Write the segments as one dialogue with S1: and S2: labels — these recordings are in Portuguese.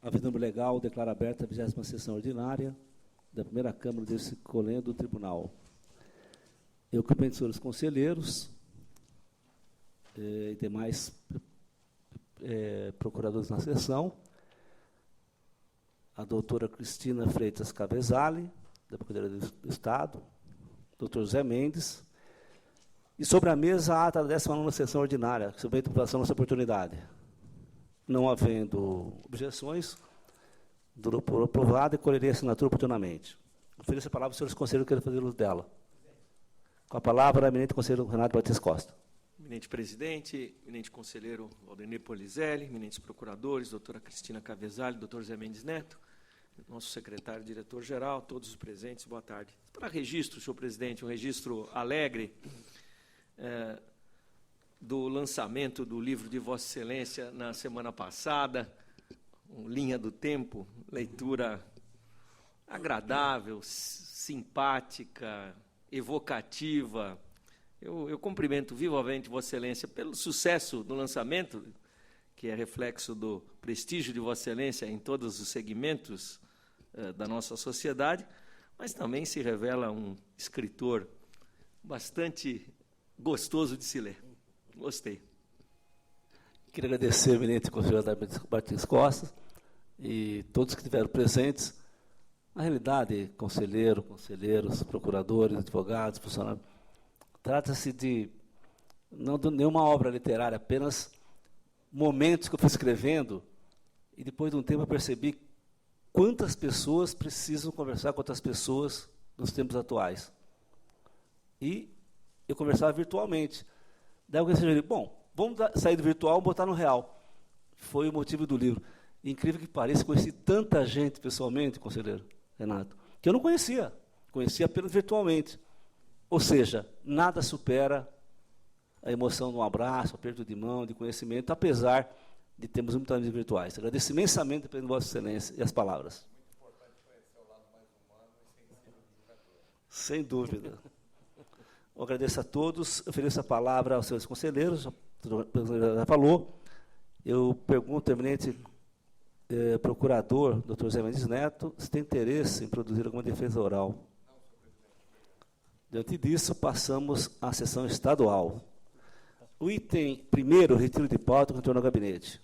S1: Havendo número legal, declaro aberta a 20ª sessão ordinária da primeira Câmara desse Colém do Tribunal. Eu cumprimento os senhores conselheiros e demais procuradores na sessão, a doutora Cristina Freitas Cavezali, da Procuradoria do Estado, doutor Zé Mendes, e sobre a mesa a ata da 19ª sessão ordinária, que se feita população nessa oportunidade. Não havendo objeções, dou por aprovada e colherei a assinatura oportunamente. Ofereço a palavra aos senhores conselheiros que querem fazer uso dela. Com a palavra, a eminente conselheiro Renato Batista Costa.
S2: Eminente presidente, eminente conselheiro Valdemir Polizelli, eminentes procuradores, doutora Cristina Cavezali, doutor Zé Mendes Neto, nosso secretário diretor-geral, todos os presentes, boa tarde. Para registro, senhor presidente, um registro alegre do lançamento do livro de Vossa Excelência na semana passada, Linha do Tempo, leitura agradável, simpática, evocativa. Eu cumprimento vivamente Vossa Excelência pelo sucesso do lançamento, que é reflexo do prestígio de Vossa Excelência em todos os segmentos da nossa sociedade, mas também se revela um escritor bastante gostoso de se ler. Gostei.
S1: Queria agradecer ao eminente conselheiro Batista Costa e todos que estiveram presentes. Na realidade, conselheiros, procuradores, advogados, funcionários, trata-se de não de nenhuma obra literária, apenas momentos que eu fui escrevendo e depois de um tempo eu percebi quantas pessoas precisam conversar com outras pessoas nos tempos atuais. E eu conversava virtualmente. Daí alguém sugeriu, bom, vamos sair do virtual e botar no real. Foi o motivo do livro. E, incrível que pareça, conheci tanta gente pessoalmente, conselheiro Renato, que eu não conhecia apenas virtualmente. Ou seja, nada supera a emoção de um abraço, aperto de mão, de conhecimento, apesar de termos muitos amigos virtuais. Agradeço imensamente pela Vossa Excelência e as palavras.
S3: Muito importante conhecer o lado mais humano e sensível do jogador.
S1: Sem dúvida. Eu agradeço a todos, ofereço a palavra aos senhores conselheiros, já falou. Eu pergunto ao eminente procurador, doutor Zé Mendes Neto, se tem interesse em produzir alguma defesa oral.
S3: Não, senhor presidente.
S1: Diante disso, passamos à sessão estadual. O item 1º, retiro de pauta, retorno ao gabinete.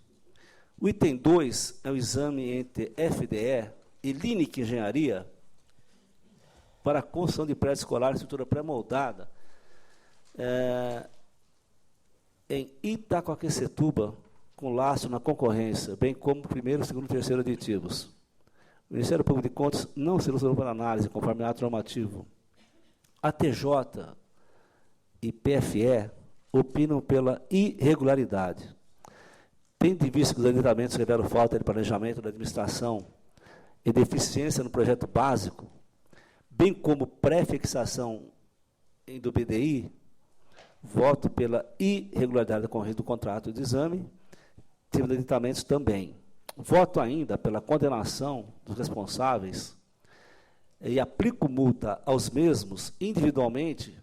S1: O item 2 é o exame entre FDE e Linic Engenharia para a construção de prédio escolar em estrutura pré-moldada em Itacoaquecetuba, com lastro na concorrência, bem como 1º, 2º e 3º aditivos. O Ministério Público de Contas não se resolveu para análise, conforme ato normativo. A TJ e PFE opinam pela irregularidade. Tendo em vista que os orientamentos revelam falta de planejamento da administração e deficiência no projeto básico, bem como pré-fixação do BDI, voto pela irregularidade decorrente do contrato de exame, termo de editamentos também. Voto ainda pela condenação dos responsáveis e aplico multa aos mesmos, individualmente,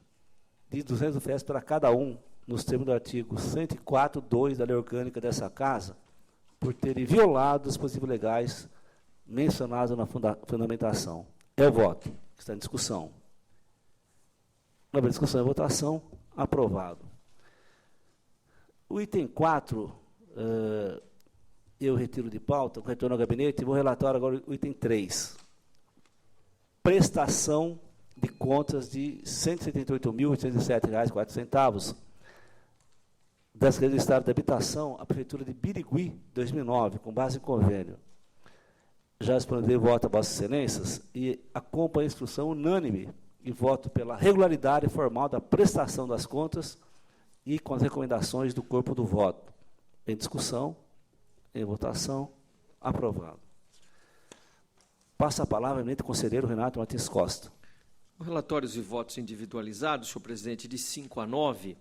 S1: de R$200 para cada um, nos termos do artigo 104.2 da Lei Orgânica dessa Casa, por terem violado os dispositivos legais mencionados na fundamentação. É o voto que está em discussão. Na discussão e votação, aprovado. O item 4, eu retiro de pauta, retorno ao gabinete, e vou relatar agora o item 3. Prestação de contas de R$ 178.807,04 da Secretaria de Estado de Habitação à Prefeitura de Birigui, 2009, com base em convênio. Já respondeu voto a Vossas Excelências e acompanho a instrução unânime e voto pela regularidade formal da prestação das contas e com as recomendações do corpo do voto. Em discussão, em votação, aprovado. Passa a palavra ao eminente conselheiro Renato Martins Costa.
S2: Relatórios e votos individualizados, senhor presidente, de 5 a 9,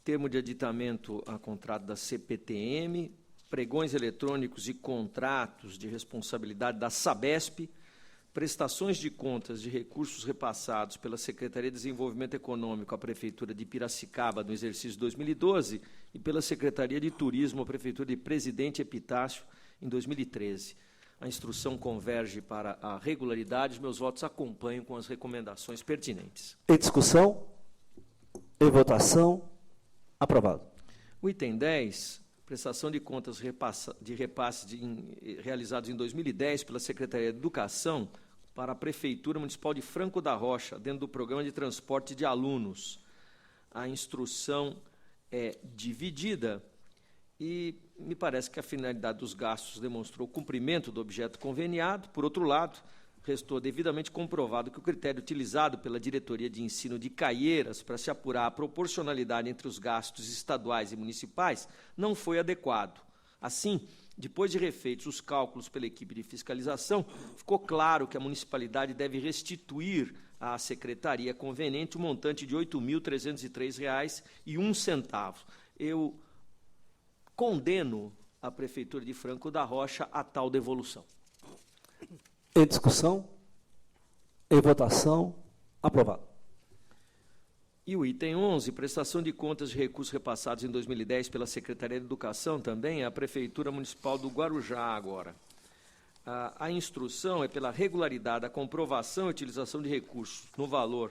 S2: termo de aditamento a contrato da CPTM, pregões eletrônicos e contratos de responsabilidade da Sabesp, prestações de contas de recursos repassados pela Secretaria de Desenvolvimento Econômico à Prefeitura de Piracicaba no exercício 2012 e pela Secretaria de Turismo à Prefeitura de Presidente Epitácio em 2013. A instrução converge para a regularidade. Os meus votos acompanham com as recomendações pertinentes.
S1: Em discussão? Em votação? Aprovado.
S2: O item 10, prestação de contas de repasse realizados em 2010 pela Secretaria de Educação para a Prefeitura Municipal de Franco da Rocha, dentro do Programa de Transporte de Alunos. A instrução é dividida e me parece que a finalidade dos gastos demonstrou o cumprimento do objeto conveniado. Por outro lado, restou devidamente comprovado que o critério utilizado pela Diretoria de Ensino de Caieiras para se apurar a proporcionalidade entre os gastos estaduais e municipais não foi adequado. Assim, depois de refeitos os cálculos pela equipe de fiscalização, ficou claro que a municipalidade deve restituir à secretaria conveniente o montante de R$ 8.303,01. Eu condeno a Prefeitura de Franco da Rocha a tal devolução.
S1: Em discussão? Em votação? Aprovado.
S2: E o item 11, prestação de contas de recursos repassados em 2010 pela Secretaria de Educação, também a Prefeitura Municipal do Guarujá agora. A instrução é pela regularidade da comprovação e utilização de recursos no valor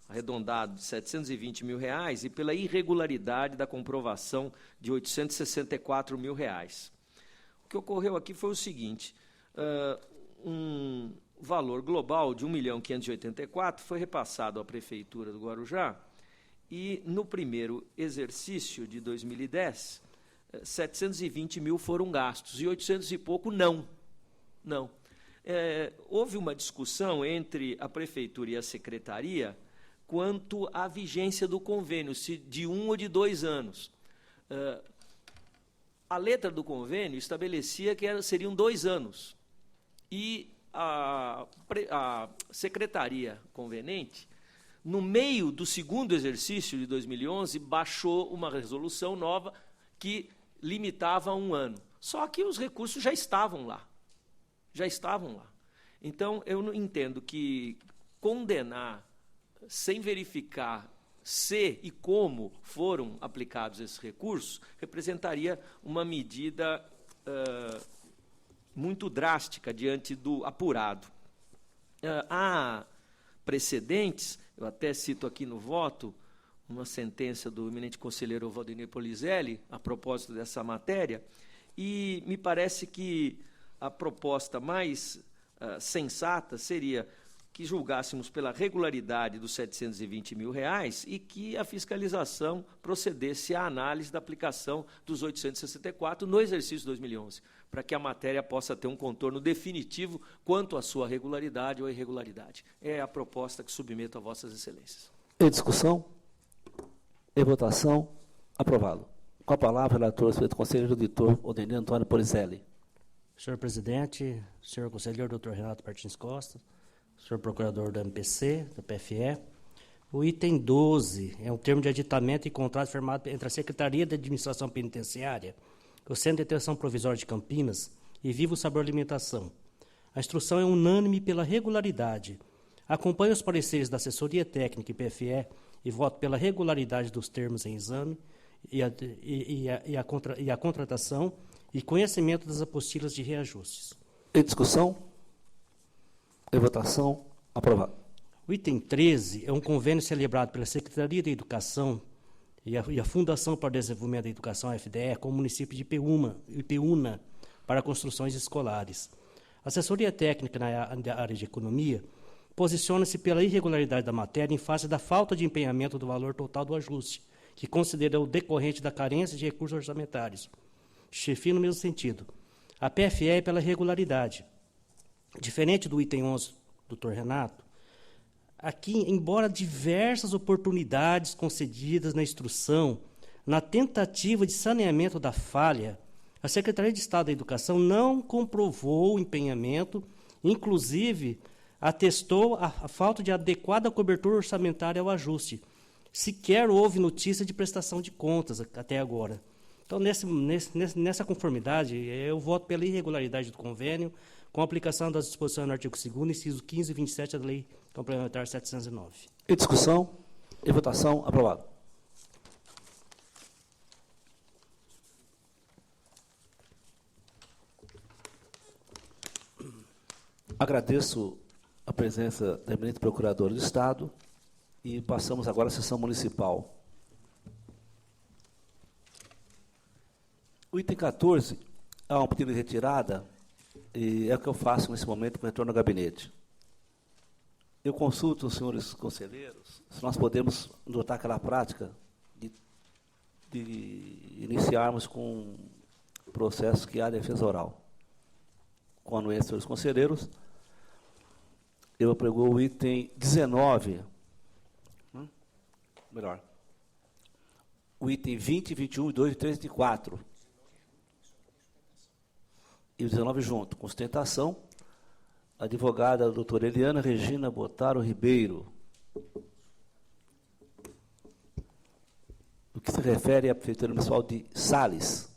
S2: arredondado de R$ 720 mil e pela irregularidade da comprovação de R$ 864 mil. O que ocorreu aqui foi o seguinte, um valor global de R$ 1.584.000 foi repassado à Prefeitura do Guarujá e, no primeiro exercício de 2010, 720 mil foram gastos e 800 e pouco não. Houve uma discussão entre a Prefeitura e a Secretaria quanto à vigência do convênio, se de 1 ou de 2 anos. A letra do convênio estabelecia que seriam 2 anos. E a secretaria conveniente, no meio do segundo exercício de 2011, baixou uma resolução nova que limitava a 1 ano. Só que os recursos já estavam lá. Então, eu não entendo que condenar sem verificar se e como foram aplicados esses recursos representaria uma medida muito drástica diante do apurado. Há precedentes, eu até cito aqui no voto, uma sentença do eminente conselheiro Valdemir Polizelli, a propósito dessa matéria, e me parece que a proposta mais sensata seria que julgássemos pela regularidade dos R$ 720 mil e que a fiscalização procedesse à análise da aplicação dos 864 no exercício 2011, para que a matéria possa ter um contorno definitivo quanto à sua regularidade ou irregularidade. É a proposta que submeto a vossas excelências.
S1: Em discussão? Em votação? Aprovado. Com a palavra, o relator, o conselheiro auditor, Odenir Antônio Polizelli.
S4: Senhor presidente, senhor conselheiro, Dr. Renato Martins Costa, senhor procurador do MPC, do PFE, o item 12 é um termo de aditamento e contrato firmado entre a Secretaria de Administração Penitenciária, o Centro de Detenção Provisória de Campinas e Viva o Sabor Alimentação. A instrução é unânime pela regularidade. Acompanho os pareceres da assessoria técnica e PFE e voto pela regularidade dos termos em exame e a contratação e conhecimento das apostilas de reajustes.
S1: Em discussão? Em votação? Aprovado.
S4: O item 13 é um convênio celebrado pela Secretaria de Educação e a Fundação para o Desenvolvimento da Educação, a FDE, com o município de Ipeúna, para construções escolares. A assessoria técnica na área de economia posiciona-se pela irregularidade da matéria em face da falta de empenhamento do valor total do ajuste, que considera o decorrente da carência de recursos orçamentários. Chefia no mesmo sentido. A PFE é pela regularidade. Diferente do item 11, doutor Renato, aqui, embora diversas oportunidades concedidas na instrução, na tentativa de saneamento da falha, a Secretaria de Estado da Educação não comprovou o empenhamento, inclusive atestou a falta de adequada cobertura orçamentária ao ajuste. Sequer houve notícia de prestação de contas até agora. Então, nessa conformidade, eu voto pela irregularidade do convênio, com a aplicação das disposições do artigo 2º, inciso 15 e 27 da Lei Complementar 709.
S1: Em discussão? Em votação? Aprovado. Agradeço a presença da eminente procuradora do Estado e passamos agora à sessão municipal. O item 14 há um pedido de retirada e é o que eu faço nesse momento com retorno ao gabinete. Eu consulto os senhores conselheiros se nós podemos adotar aquela prática de iniciarmos com processos que há defesa oral. Com a anuência dos senhores conselheiros, eu aprego o item 19, melhor, o item 20, 21, 2, 3 e 4. E o 19 junto, com sustentação, a advogada a doutora Eliana Regina Botaro Ribeiro. O que se refere à Prefeitura Municipal de Sales.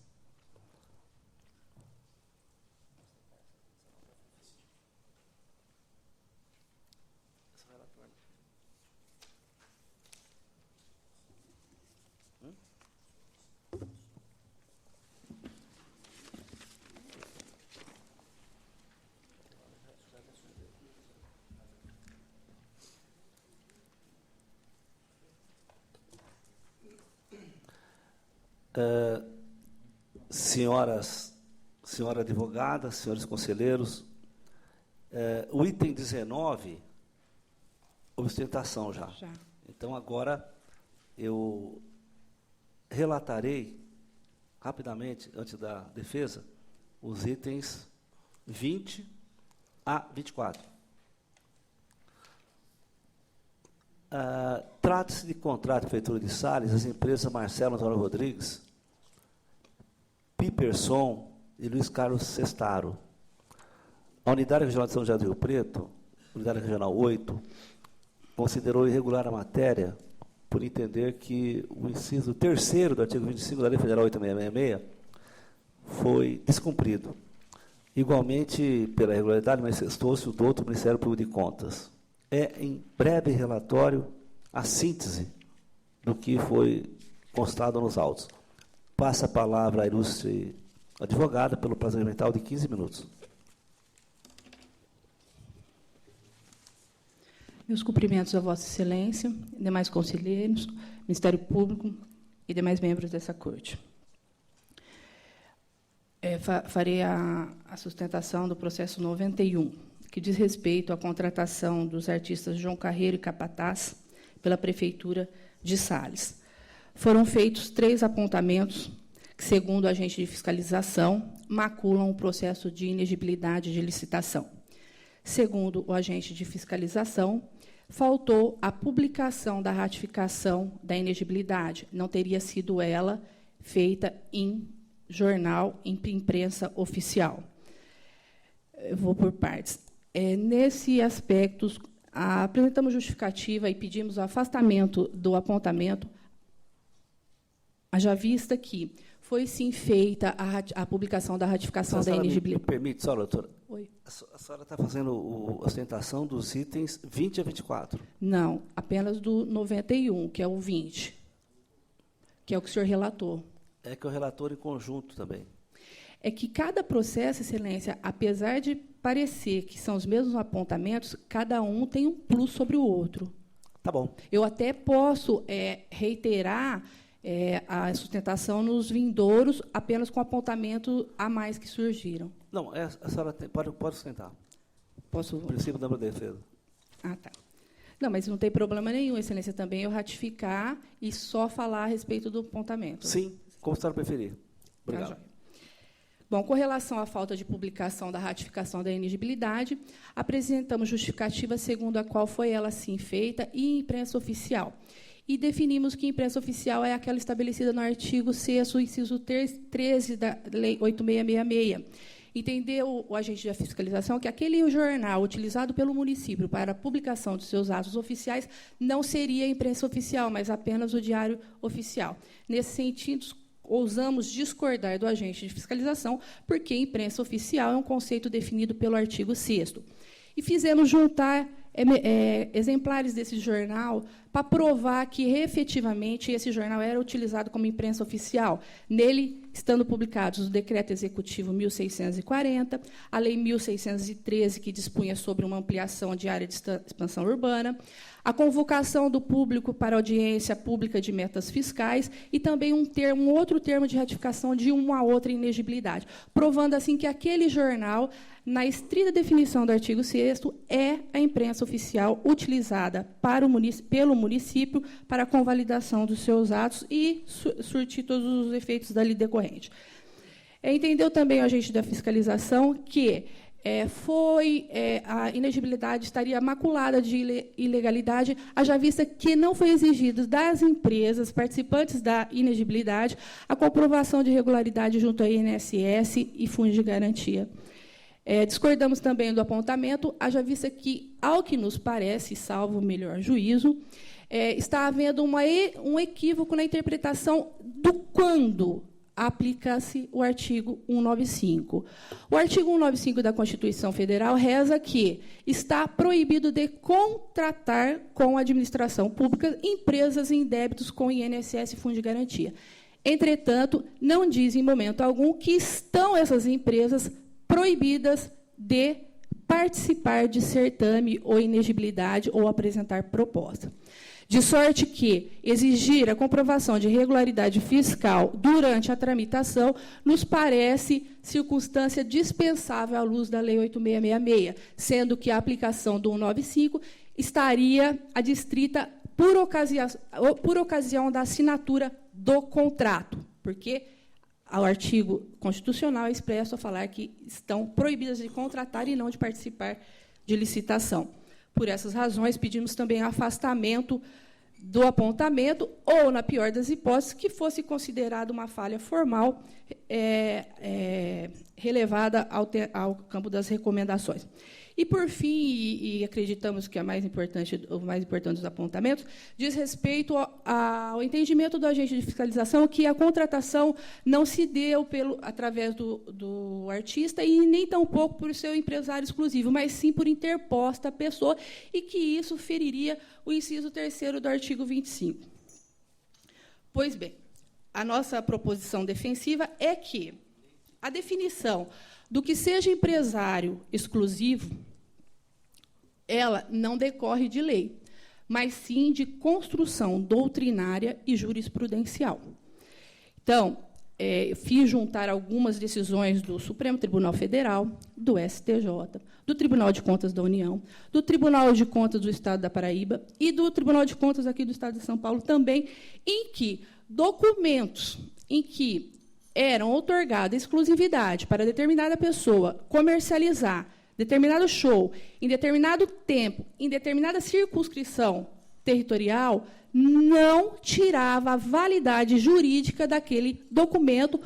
S1: Senhora advogada, senhores conselheiros, o item 19, ostentação já. Então, agora, eu relatarei, rapidamente, antes da defesa, os itens 20 a 24. Trata-se de contrato de Prefeitura de Sales, as empresas Marcelo Antônio Rodrigues, Piperson e Luiz Carlos Sestaro. A Unidade Regional de São José do Rio Preto, Unidade Regional 8, considerou irregular a matéria por entender que o inciso 3º do artigo 25 da Lei Federal 8666 foi descumprido. Igualmente, pela irregularidade, manifestou-se o douto Ministério Público de Contas. É, em breve relatório, a síntese do que foi constado nos autos. Passa a palavra à ilustre advogada pelo prazo mental de 15 minutos.
S5: Meus cumprimentos a Vossa Excelência, demais conselheiros, Ministério Público e demais membros dessa Corte. Farei a sustentação do processo 91, que diz respeito à contratação dos artistas João Carreiro e Capataz pela Prefeitura de Sales. Foram feitos 3 apontamentos que, segundo o agente de fiscalização, maculam o processo de inegibilidade de licitação. Segundo o agente de fiscalização, faltou a publicação da ratificação da inegibilidade. Não teria sido ela feita em jornal, em imprensa oficial. Eu vou por partes. Nesse aspecto, apresentamos justificativa e pedimos o afastamento do apontamento, haja vista que foi, sim, feita a publicação da ratificação da inegibilidade.
S1: Me permite só, doutora?
S5: Oi.
S1: A senhora está fazendo a ostentação dos itens 20 a 24?
S5: Não, apenas do 91, que é o 20, que é o que o senhor relatou.
S1: É que o relator em conjunto também.
S5: É que cada processo, Excelência, apesar de parecer que são os mesmos apontamentos, cada um tem um plus sobre o outro.
S1: Tá bom.
S5: Eu até posso reiterar a sustentação nos vindouros, apenas com apontamento a mais que surgiram.
S1: Não, a senhora pode sustentar.
S5: Posso?
S1: O princípio da defesa.
S5: Ah, tá. Não, mas não tem problema nenhum, Excelência, também eu ratificar e só falar a respeito do apontamento.
S1: Sim, como a senhora preferir. Obrigado.
S5: Tá, bom, com relação à falta de publicação da ratificação da inegibilidade, apresentamos justificativa segundo a qual foi ela, sim, feita e em imprensa oficial. E definimos que imprensa oficial é aquela estabelecida no artigo 6º, inciso 13 da Lei 8666. Entendeu o agente de fiscalização que aquele jornal utilizado pelo município para a publicação de seus atos oficiais não seria a imprensa oficial, mas apenas o diário oficial. Nesse sentido, ousamos discordar do agente de fiscalização, porque imprensa oficial é um conceito definido pelo artigo 6º. E fizemos juntar exemplares desse jornal para provar que, efetivamente, esse jornal era utilizado como imprensa oficial. Nele estando publicados o Decreto Executivo 1640, a Lei 1613, que dispunha sobre uma ampliação de área de expansão urbana, a convocação do público para audiência pública de metas fiscais e também um outro termo de ratificação de uma outra inegibilidade, provando assim que aquele jornal, na estrita definição do artigo 6º, é a imprensa oficial utilizada pelo município para a convalidação dos seus atos e surtir todos os efeitos dali decorrente. Entendeu também o agente da fiscalização que a inegibilidade estaria maculada de ilegalidade, haja vista que não foi exigido das empresas participantes da inegibilidade a comprovação de regularidade junto à INSS e fundos de garantia. Discordamos também do apontamento, haja vista que, ao que nos parece, salvo o melhor juízo, está havendo um equívoco na interpretação do quando aplica-se o artigo 195. O artigo 195 da Constituição Federal reza que está proibido de contratar com a administração pública empresas em débitos com INSS e fundo de garantia. Entretanto, não diz em momento algum que estão essas empresas proibidas de participar de certame ou inegibilidade ou apresentar proposta. De sorte que exigir a comprovação de regularidade fiscal durante a tramitação nos parece circunstância dispensável à luz da Lei 8.666, sendo que a aplicação do 195 estaria adstrita por ocasião da assinatura do contrato, porque o artigo constitucional é expresso a falar que estão proibidas de contratar e não de participar de licitação. Por essas razões, pedimos também afastamento do apontamento, ou, na pior das hipóteses, que fosse considerado uma falha formal relevada ao campo das recomendações. E, por fim, e acreditamos que o mais importante dos apontamentos, diz respeito ao entendimento do agente de fiscalização que a contratação não se deu através do artista e nem tampouco por seu empresário exclusivo, mas sim por interposta pessoa, e que isso feriria o inciso 3º do artigo 25. Pois bem, a nossa proposição defensiva é que a definição do que seja empresário exclusivo, ela não decorre de lei, mas sim de construção doutrinária e jurisprudencial. Então, fiz juntar algumas decisões do Supremo Tribunal Federal, do STJ, do Tribunal de Contas da União, do Tribunal de Contas do Estado da Paraíba e do Tribunal de Contas aqui do Estado de São Paulo também, em que documentos em que eram outorgada exclusividade para determinada pessoa comercializar determinado show, em determinado tempo, em determinada circunscrição territorial, não tirava a validade jurídica daquele documento,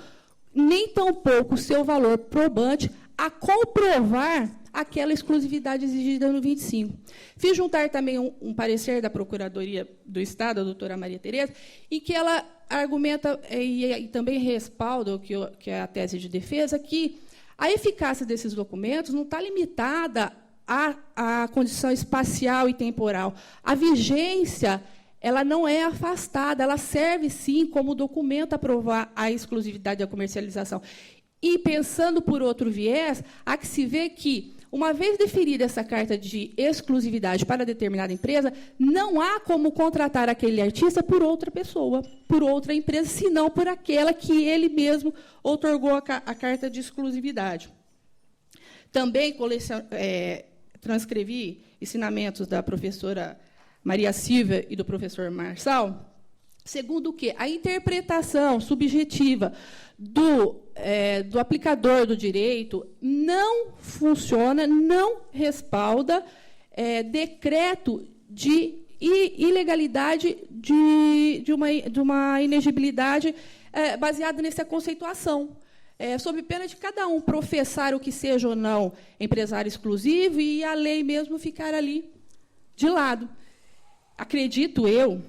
S5: nem tampouco o seu valor probante a comprovar aquela exclusividade exigida no 25. Fiz juntar também um parecer da Procuradoria do Estado, a doutora Maria Tereza, em que ela argumenta, e também respalda, que é a tese de defesa, que a eficácia desses documentos não está limitada à condição espacial e temporal. A vigência ela não é afastada, ela serve, sim, como documento a provar a exclusividade da comercialização. E, pensando por outro viés, há que se ver que, uma vez deferida essa carta de exclusividade para determinada empresa, não há como contratar aquele artista por outra pessoa, por outra empresa, senão por aquela que ele mesmo outorgou a carta de exclusividade. Também transcrevi ensinamentos da professora Maria Silvia e do professor Marçal, segundo o que a interpretação subjetiva do aplicador do direito não funciona, não respalda decreto de ilegalidade de uma inegibilidade baseada nessa conceituação, sob pena de cada um professar o que seja ou não empresário exclusivo e a lei mesmo ficar ali de lado. Acredito eu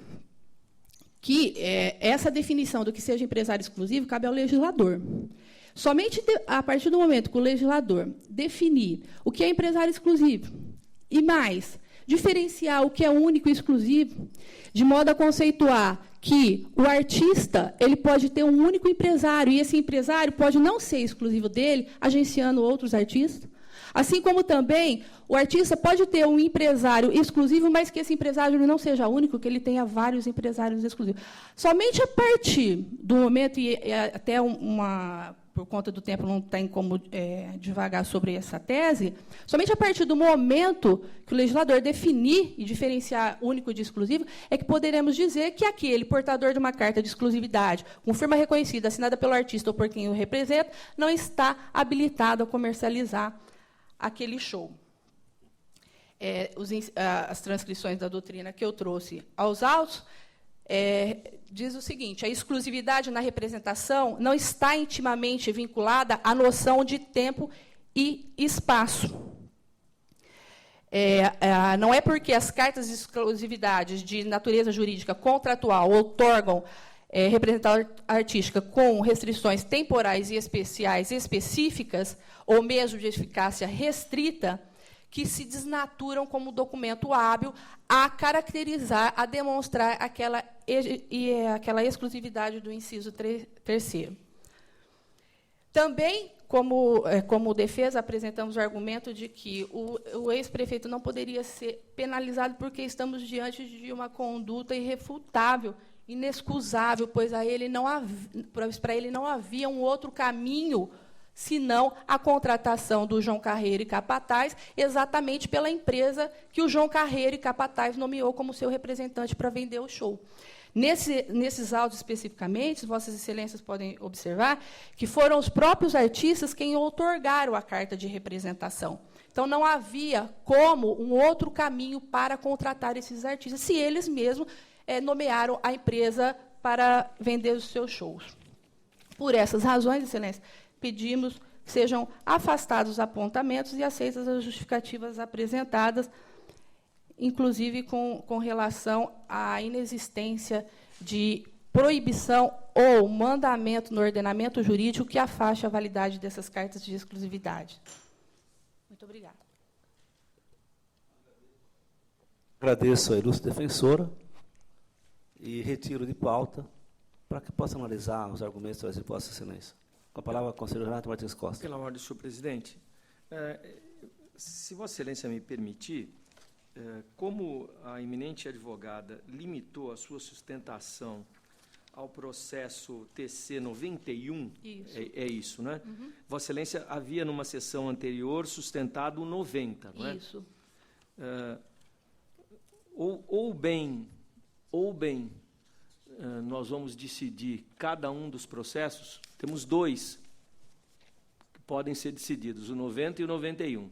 S5: que essa definição do que seja empresário exclusivo cabe ao legislador. Somente a partir do momento que o legislador definir o que é empresário exclusivo e mais diferenciar o que é único e exclusivo, de modo a conceituar que o artista ele pode ter um único empresário, e esse empresário pode não ser exclusivo dele, agenciando outros artistas. Assim como também o artista pode ter um empresário exclusivo, mas que esse empresário não seja único, que ele tenha vários empresários exclusivos. Somente a partir do momento, e até por conta do tempo não tem como divagar sobre essa tese, somente a partir do momento que o legislador definir e diferenciar único de exclusivo, é que poderemos dizer que aquele portador de uma carta de exclusividade, com firma reconhecida, assinada pelo artista ou por quem o representa, não está habilitado a comercializar aquele show. As transcrições da doutrina que eu trouxe aos autos diz o seguinte: a exclusividade na representação não está intimamente vinculada à noção de tempo e espaço. Não é porque as cartas de exclusividade de natureza jurídica contratual outorgam representação artística com restrições temporais e especiais específicas, ou mesmo de eficácia restrita, que se desnaturam como documento hábil a caracterizar, a demonstrar aquela exclusividade do inciso 3º. Também, como defesa, apresentamos o argumento de que o ex-prefeito não poderia ser penalizado porque estamos diante de uma conduta irrefutável, inexcusável, pois para ele não havia um outro caminho senão a contratação do João Carreiro e Capataz, exatamente pela empresa que o João Carreiro e Capataz nomeou como seu representante para vender o show. Nesses autos, especificamente, Vossas Excelências podem observar que foram os próprios artistas quem outorgaram a carta de representação. Então, não havia como um outro caminho para contratar esses artistas, se eles mesmos nomearam a empresa para vender os seus shows. Por essas razões, Excelência, pedimos que sejam afastados os apontamentos e aceitas as justificativas apresentadas, inclusive com relação à inexistência de proibição ou mandamento no ordenamento jurídico que afaste a validade dessas cartas de exclusividade. Muito obrigada.
S1: Agradeço a ilustre defensora e retiro de pauta para que possa analisar os argumentos de Vossa Excelência. Com a palavra, conselheiro Renato Martins Costa.
S2: Pela ordem, senhor presidente, se Vossa Excelência me permitir, como a eminente advogada limitou a sua sustentação ao processo TC 91,
S5: isso.
S2: É isso, né? Uhum. Vossa Excelência havia, numa sessão anterior, sustentado o 90, não é?
S5: Isso.
S2: Ou bem, nós vamos decidir cada um dos processos. Temos dois que podem ser decididos, o 90 e o 91.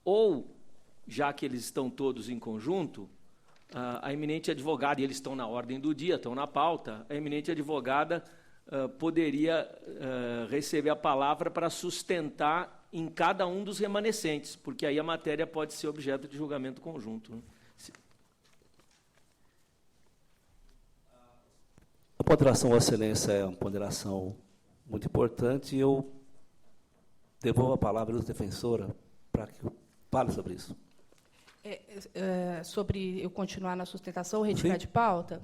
S2: Ou, já que eles estão todos em conjunto, a eminente advogada, e eles estão na ordem do dia, estão na pauta, a eminente advogada poderia receber a palavra para sustentar em cada um dos remanescentes, porque aí a matéria pode ser objeto de julgamento conjunto, né?
S1: A ponderação, Vossa Excelência, é uma ponderação muito importante, e eu devolvo a palavra à defensora para que fale sobre isso.
S5: Sobre eu continuar na sustentação, retirar de pauta?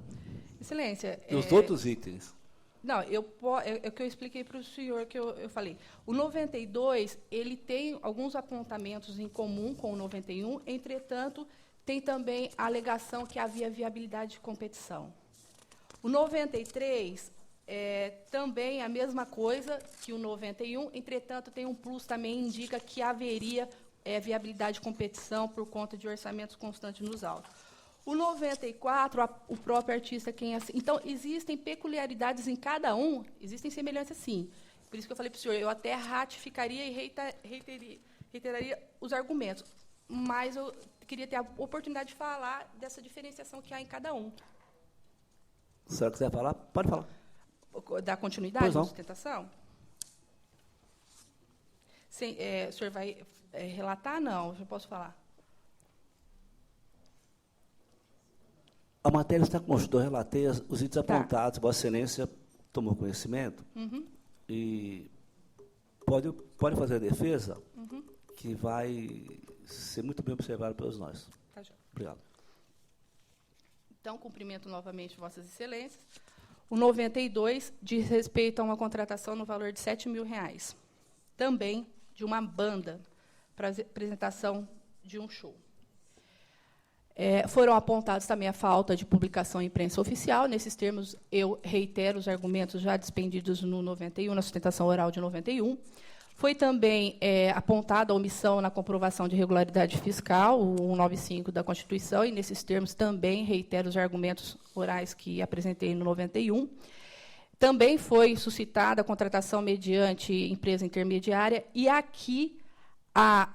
S5: Excelência...
S1: E os outros itens?
S5: Não, é o que eu expliquei para o senhor, que eu falei. O 92, ele tem alguns apontamentos em comum com o 91, entretanto, tem também a alegação que havia viabilidade de competição. O 93 também a mesma coisa que o 91, entretanto, tem um plus também, indica que haveria viabilidade de competição por conta de orçamentos constantes nos autos. O 94, o próprio artista quem assina. Então, existem peculiaridades em cada um, existem semelhanças, sim. Por isso que eu falei para o senhor, eu até ratificaria e reiteraria os argumentos, mas eu queria ter a oportunidade de falar dessa diferenciação que há em cada um.
S1: Se a senhora quiser falar, pode falar.
S5: Da continuidade da sustentação? Sim, o senhor vai relatar? Não, eu posso falar.
S1: A matéria está constituída, eu relatei os itens apontados, Vossa Excelência tomou conhecimento, e pode fazer a defesa, que vai ser muito bem observada pelos nós.
S5: Tá, já.
S1: Obrigado.
S5: Então, cumprimento novamente Vossas Excelências. O 92 diz respeito a uma contratação no valor de R$ 7.000, também de uma banda, para apresentação de um show. Foram apontados também a falta de publicação em imprensa oficial. Nesses termos, eu reitero os argumentos já dispendidos no 91, na sustentação oral de 91. Foi também apontada a omissão na comprovação de regularidade fiscal, o 195 da Constituição, e, nesses termos, também reitero os argumentos orais que apresentei no 91. Também foi suscitada a contratação mediante empresa intermediária, e aqui há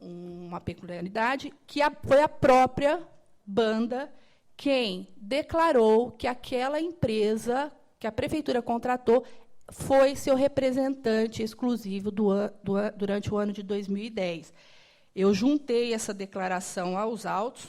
S5: uma peculiaridade, que foi a própria banda quem declarou que aquela empresa que a prefeitura contratou foi seu representante exclusivo durante o ano de 2010. Eu juntei essa declaração aos autos,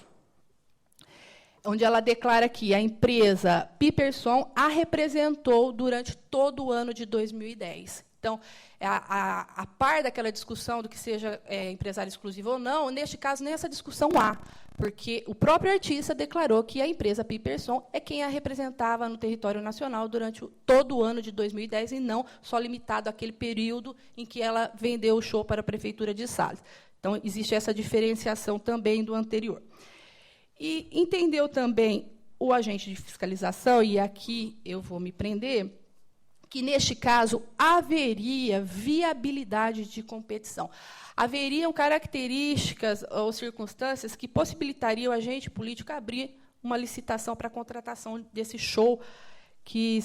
S5: onde ela declara que a empresa Piperson a representou durante todo o ano de 2010. Então, a par daquela discussão do que seja empresário exclusivo ou não, neste caso, nem essa discussão há, porque o próprio artista declarou que a empresa Piperson é quem a representava no território nacional durante todo o ano de 2010, e não só limitado àquele período em que ela vendeu o show para a Prefeitura de Sales. Então, existe essa diferenciação também do anterior. E entendeu também o agente de fiscalização, e aqui eu vou me prender, que, neste caso, haveria viabilidade de competição. Haveriam características ou circunstâncias que possibilitariam o agente político abrir uma licitação para a contratação desse show, que,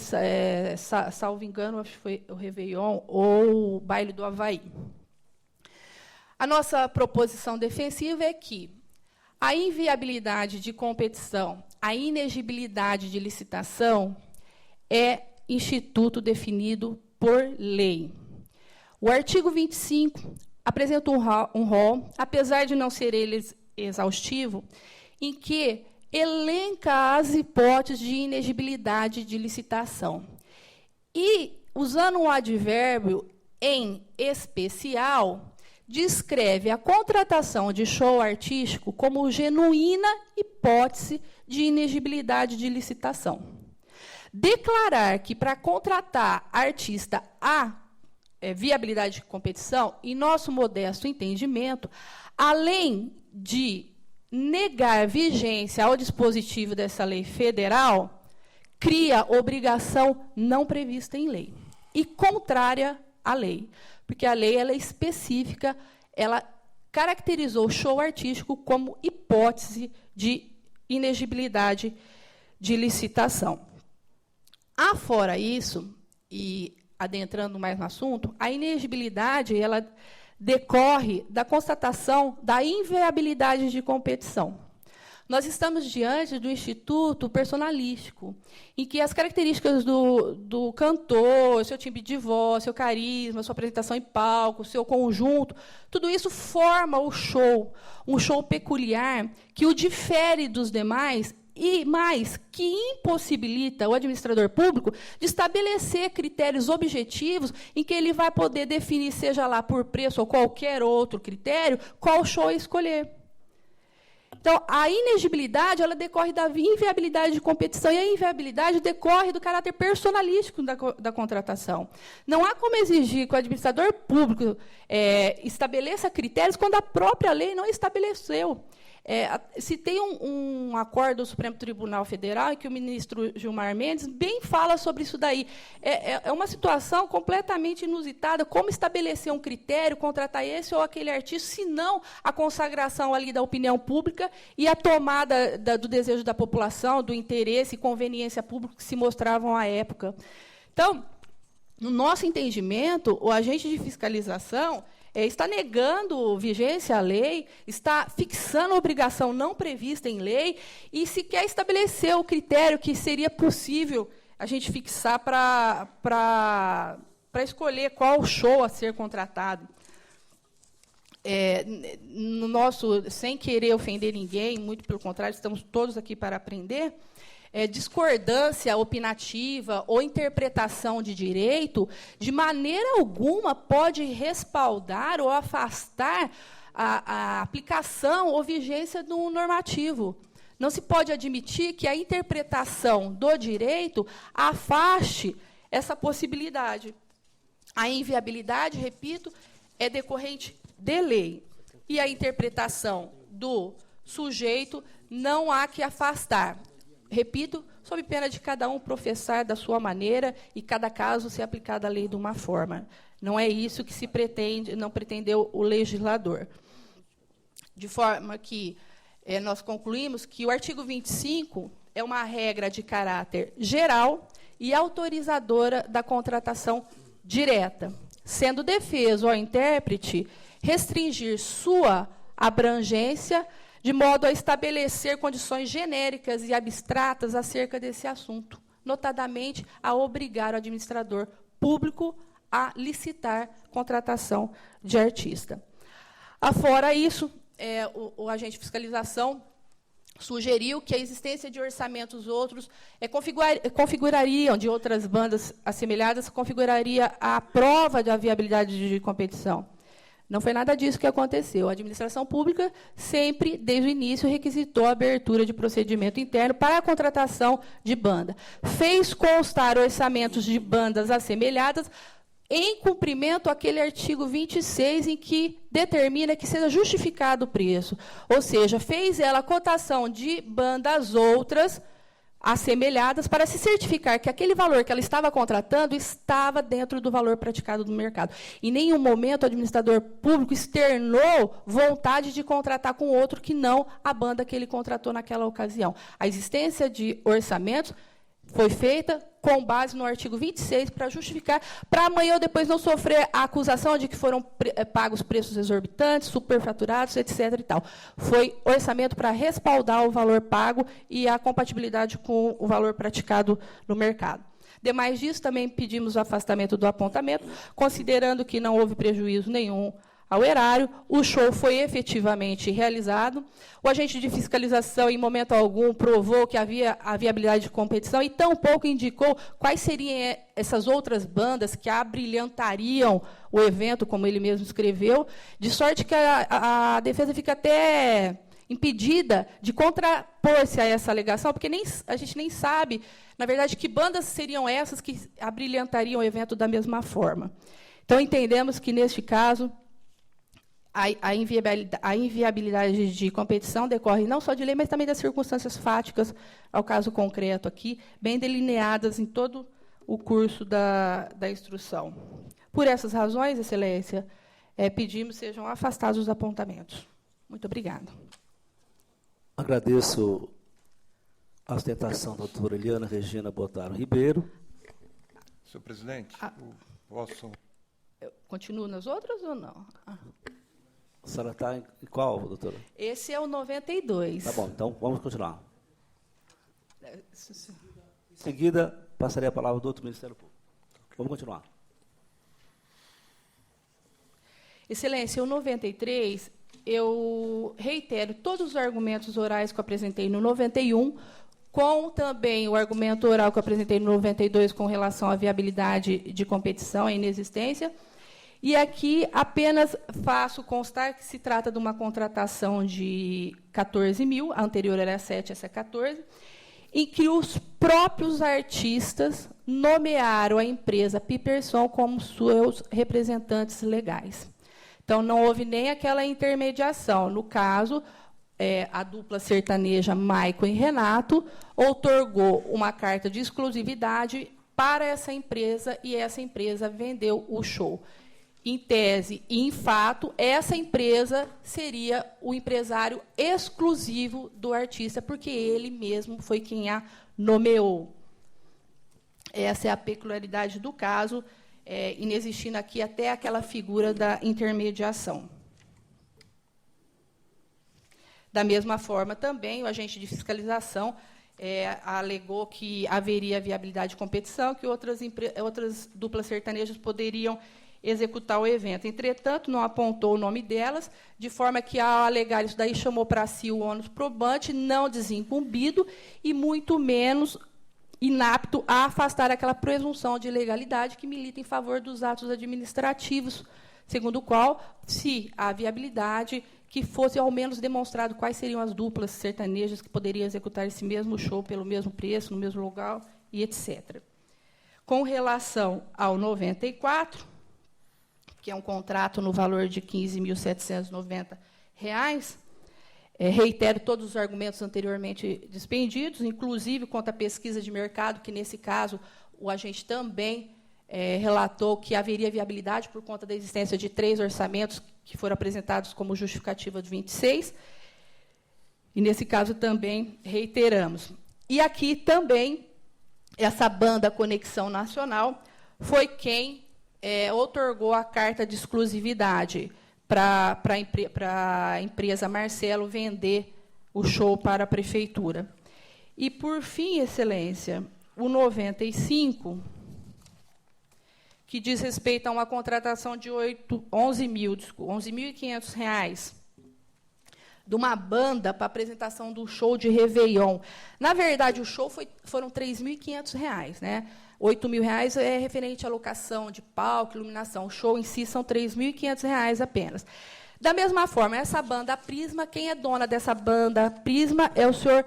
S5: salvo engano, acho que foi o Réveillon ou o Baile do Havaí. A nossa proposição defensiva é que a inviabilidade de competição, a inexigibilidade de licitação é instituto definido por lei. O artigo 25 apresenta um rol, apesar de não ser ele exaustivo, em que elenca as hipóteses de inexigibilidade de licitação. E, usando um advérbio em especial, descreve a contratação de show artístico como genuína hipótese de inexigibilidade de licitação. Declarar que, para contratar artista, há viabilidade de competição, em nosso modesto entendimento, além de negar vigência ao dispositivo dessa lei federal, cria obrigação não prevista em lei e contrária à lei, porque a lei ela é específica, ela caracterizou o show artístico como hipótese de inexigibilidade de licitação. Afora isso, e adentrando mais no assunto, a inexigibilidade ela decorre da constatação da inviabilidade de competição. Nós estamos diante do instituto personalístico, em que as características do cantor, seu timbre de voz, seu carisma, sua apresentação em palco, seu conjunto, tudo isso forma o show, um show peculiar que o difere dos demais, e mais, que impossibilita o administrador público de estabelecer critérios objetivos em que ele vai poder definir, seja lá por preço ou qualquer outro critério, qual show escolher. Então, a inexigibilidade ela decorre da inviabilidade de competição, e a inviabilidade decorre do caráter personalístico da contratação. Não há como exigir que o administrador público estabeleça critérios quando a própria lei não estabeleceu. Se tem um acordo do Supremo Tribunal Federal em que o ministro Gilmar Mendes bem fala sobre isso daí. É uma situação completamente inusitada, como estabelecer um critério, contratar esse ou aquele artista, se não a consagração ali da opinião pública e a tomada do desejo da população, do interesse e conveniência pública que se mostravam à época. Então, no nosso entendimento, o agente de fiscalização está negando vigência à lei, está fixando obrigação não prevista em lei e se quer estabelecer o critério que seria possível a gente fixar para escolher qual show a ser contratado. No nosso, sem querer ofender ninguém, muito pelo contrário, estamos todos aqui para aprender, discordância opinativa ou interpretação de direito, de maneira alguma pode respaldar ou afastar a aplicação ou vigência do normativo. Não se pode admitir que a interpretação do direito afaste essa possibilidade. A inviabilidade, repito, é decorrente de lei. E a interpretação do sujeito não há que afastar. Repito, sob pena de cada um professar da sua maneira e cada caso ser aplicado à lei de uma forma. Não é isso que se pretende, não pretendeu o legislador. De forma que nós concluímos que o artigo 25 é uma regra de caráter geral e autorizadora da contratação direta, sendo defeso ao intérprete restringir sua abrangência de modo a estabelecer condições genéricas e abstratas acerca desse assunto, notadamente a obrigar o administrador público a licitar contratação de artista. Afora isso, o agente de fiscalização sugeriu que a existência de orçamentos outros configurariam, de outras bandas assemelhadas, configuraria a prova da viabilidade de competição. Não foi nada disso que aconteceu. A administração pública sempre, desde o início, requisitou a abertura de procedimento interno para a contratação de banda. Fez constar orçamentos de bandas assemelhadas em cumprimento àquele artigo 26, em que determina que seja justificado o preço. Ou seja, fez ela a cotação de bandas outras assemelhadas para se certificar que aquele valor que ela estava contratando estava dentro do valor praticado no mercado. Em nenhum momento o administrador público externou vontade de contratar com outro que não a banda que ele contratou naquela ocasião. A existência de orçamentos foi feita com base no artigo 26 para justificar, para amanhã ou depois não sofrer a acusação de que foram pagos preços exorbitantes, superfaturados, etc. E tal. Foi orçamento para respaldar o valor pago e a compatibilidade com o valor praticado no mercado. Demais disso, também pedimos o afastamento do apontamento, considerando que não houve prejuízo nenhum ao erário, o show foi efetivamente realizado, o agente de fiscalização, em momento algum, provou que havia a viabilidade de competição e tampouco indicou quais seriam essas outras bandas que abrilhantariam o evento, como ele mesmo escreveu, de sorte que a defesa fica até impedida de contrapor-se a essa alegação, porque a gente nem sabe, na verdade, que bandas seriam essas que abrilhantariam o evento da mesma forma. Então, entendemos que, neste caso, a inviabilidade de competição decorre não só de lei, mas também das circunstâncias fáticas, ao caso concreto aqui, bem delineadas em todo o curso da instrução. Por essas razões, Excelência, pedimos que sejam afastados os apontamentos. Muito obrigada.
S1: Agradeço a ostentação da doutora Eliana Regina Botaro Ribeiro.
S3: Senhor presidente, posso...
S5: Eu continuo nas outras ou não?
S1: A senhora está em qual, doutora?
S5: Esse é o 92.
S1: Tá bom, então vamos continuar. Em seguida, passarei a palavra do outro Ministério Público. Vamos continuar.
S5: Excelência, o 93, eu reitero todos os argumentos orais que eu apresentei no 91, com também o argumento oral que eu apresentei no 92 com relação à viabilidade de competição, a inexistência. E aqui apenas faço constar que se trata de uma contratação de 14 mil, a anterior era 7, essa é 14, em que os próprios artistas nomearam a empresa Piperson como seus representantes legais. Então, não houve nem aquela intermediação. No caso, a dupla sertaneja Maico e Renato outorgou uma carta de exclusividade para essa empresa e essa empresa vendeu o show. Em tese e em fato, essa empresa seria o empresário exclusivo do artista, porque ele mesmo foi quem a nomeou. Essa é a peculiaridade do caso, inexistindo aqui até aquela figura da intermediação. Da mesma forma, também, o agente de fiscalização alegou que haveria viabilidade de competição, que outras duplas sertanejas poderiam executar o evento. Entretanto, não apontou o nome delas, de forma que, ao alegar isso daí, chamou para si o ônus probante, não desincumbido e muito menos inapto a afastar aquela presunção de legalidade que milita em favor dos atos administrativos, segundo o qual, se há viabilidade, que fosse ao menos demonstrado quais seriam as duplas sertanejas que poderiam executar esse mesmo show pelo mesmo preço, no mesmo lugar, e etc. Com relação ao 94, que é um contrato no valor de R$ 15.790, reitero todos os argumentos anteriormente dispendidos, inclusive quanto à pesquisa de mercado, que, nesse caso, o agente também relatou que haveria viabilidade por conta da existência de 3 orçamentos que foram apresentados como justificativa de 26, e, nesse caso, também reiteramos. E aqui também, essa banda Conexão Nacional foi quem outorgou a carta de exclusividade para a empresa Marcelo vender o show para a prefeitura. E, por fim, Excelência, o 95, que diz respeito a uma contratação de R$ 11.500 de uma banda para apresentação do show de Réveillon. Na verdade, o show foram R$ 3.500, né? R$ 8.000 é referente à locação de palco, iluminação. O show em si são R$ 3.500 apenas. Da mesma forma, essa banda, a Prisma, quem é dona dessa banda Prisma é o senhor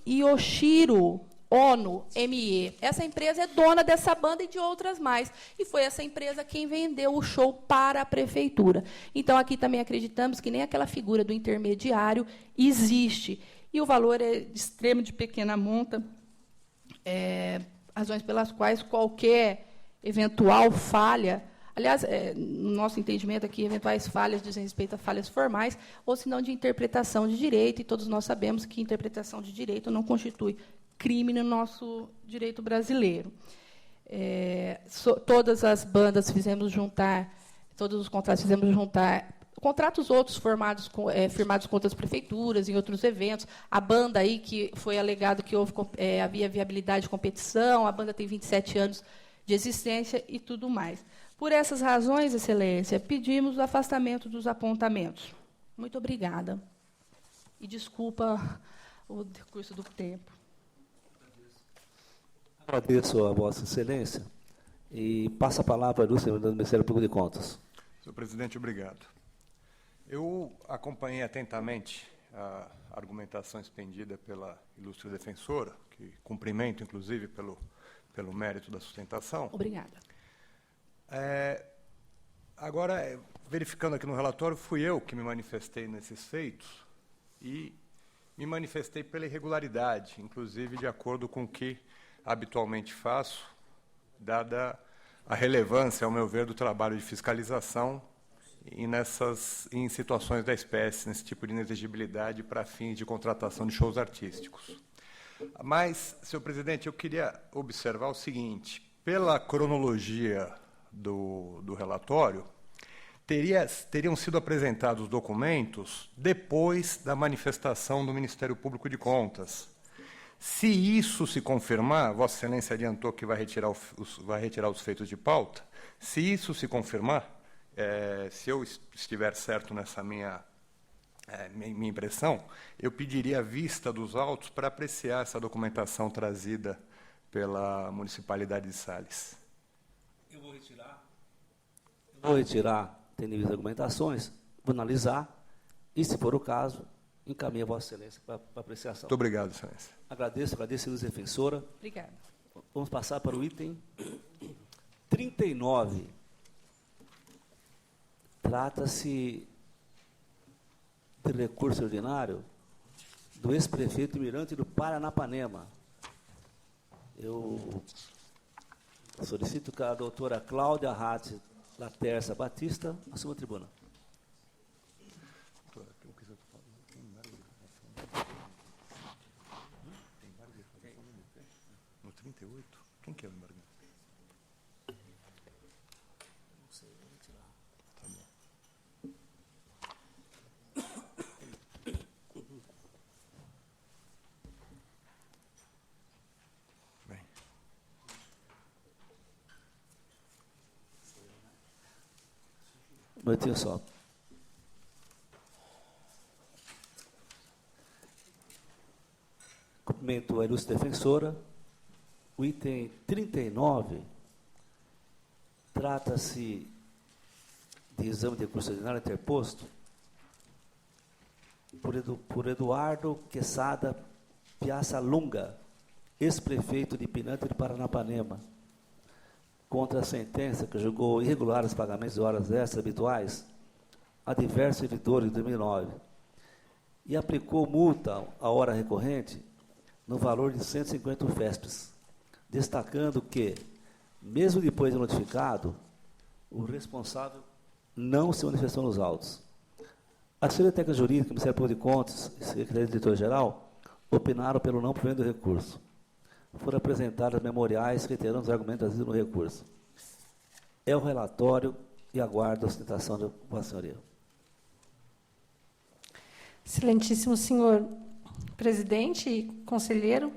S5: Yoshiro Ono, ME. Essa empresa é dona dessa banda e de outras mais. E foi essa empresa quem vendeu o show para a prefeitura. Então, aqui também acreditamos que nem aquela figura do intermediário existe. E o valor é de extremo de pequena monta, razões pelas quais qualquer eventual falha, aliás, no nosso entendimento aqui, eventuais falhas dizem respeito a falhas formais, ou se não de interpretação de direito, e todos nós sabemos que interpretação de direito não constitui crime no nosso direito brasileiro. Todas as bandas fizemos juntar, todos os contratos fizemos juntar, contratos outros firmados com outras prefeituras, em outros eventos. A banda aí, que foi alegado que havia viabilidade de competição, a banda tem 27 anos de existência e tudo mais. Por essas razões, Excelência, pedimos o afastamento dos apontamentos. Muito obrigada. E desculpa o decurso do tempo.
S1: Agradeço a Vossa Excelência e passo a palavra do senhor do Ministério Público de Contas.
S3: Senhor presidente, obrigado. Eu acompanhei atentamente a argumentação expendida pela ilustre defensora, que cumprimento, inclusive, pelo mérito da sustentação.
S5: Obrigada.
S3: Agora, verificando aqui no relatório, fui eu que me manifestei nesses feitos e me manifestei pela irregularidade, inclusive de acordo com o que habitualmente faço, dada a relevância, ao meu ver, do trabalho de fiscalização e em situações da espécie, nesse tipo de inexigibilidade para fins de contratação de shows artísticos. Mas, senhor presidente, eu queria observar o seguinte: pela cronologia do relatório, teriam sido apresentados os documentos depois da manifestação do Ministério Público de Contas. Se isso se confirmar, Vossa Excelência adiantou que vai retirar os feitos de pauta. Se isso se confirmar, se eu estiver certo nessa minha impressão, eu pediria a vista dos autos para apreciar essa documentação trazida pela Municipalidade de Sales.
S1: Eu vou retirar, tendo em vista as argumentações, vou analisar e, se for o caso, encaminha a Vossa Excelência para apreciação.
S3: Muito obrigado, Excelência.
S1: Agradeço, Ilustre Defensora.
S5: Obrigada.
S1: Vamos passar para o item 39. Trata-se de recurso ordinário do ex-prefeito Mirante do Paranapanema. Eu solicito que a doutora Cláudia Hatz Laterça Batista assuma a tribuna.
S3: No 38? Quem que é o embargante?
S1: Não sei, vou retirar.
S3: Tá bom. Bem.
S1: Um momentinho só. Cumprimento a ilustre defensora. O item 39 trata-se de exame de recurso ordinário interposto por Eduardo Quesada Piazza Lunga, ex-prefeito de Pinante de Paranapanema, contra a sentença que julgou irregulares pagamentos de horas extras habituais a diversos servidores em 2009 e aplicou multa à hora recorrente no valor de 150 UFESPs, destacando que, mesmo depois de notificado, o responsável não se manifestou nos autos. A Secretaria Técnica Jurídica, o Ministério Público de Contas e a Secretaria de Diretor-Geral opinaram pelo não provimento do recurso. Foram apresentadas memoriais reiterando os argumentos trazidos no recurso. É o relatório e aguardo a sustentação da Vossa Senhoria.
S6: Excelentíssimo senhor presidente e conselheiro,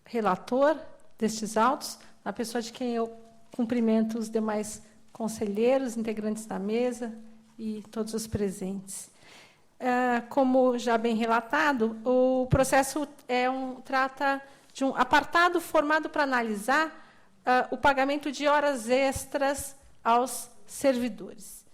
S6: relator destes autos, na pessoa de quem eu cumprimento os demais conselheiros, integrantes da mesa e todos os presentes. Como já bem relatado, o processo trata de um apartado formado para analisar o pagamento de horas extras aos servidores.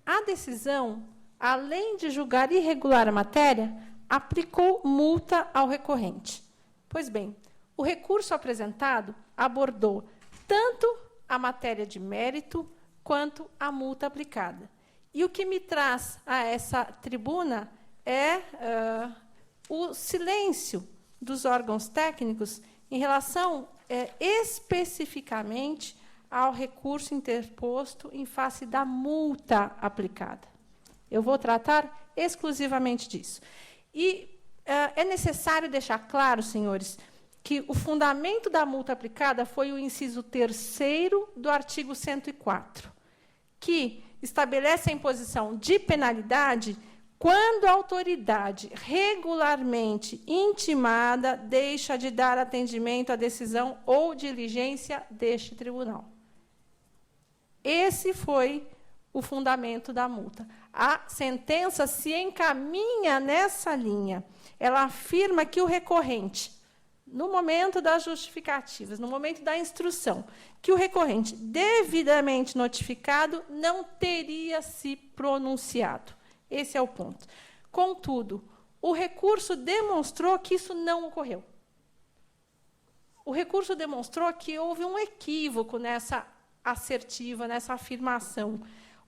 S6: A decisão, além de julgar irregular a matéria, aplicou multa ao recorrente. Pois bem, o recurso apresentado abordou tanto a matéria de mérito quanto a multa aplicada. E o que me traz a essa tribuna é o silêncio dos órgãos técnicos em relação especificamente ao recurso interposto em face da multa aplicada. Eu vou tratar exclusivamente disso. E é necessário deixar claro, senhores, que o fundamento da multa aplicada foi o inciso 3º do artigo 104, que estabelece a imposição de penalidade quando a autoridade regularmente intimada deixa de dar atendimento à decisão ou diligência deste tribunal. Esse foi o fundamento da multa. A sentença se encaminha nessa linha. Ela afirma que o recorrente, no momento das justificativas, no momento da instrução, que o recorrente devidamente notificado não teria se pronunciado. Esse é o ponto. Contudo, o recurso demonstrou que isso não ocorreu. O recurso demonstrou que houve um equívoco nessa assertiva, nessa afirmação.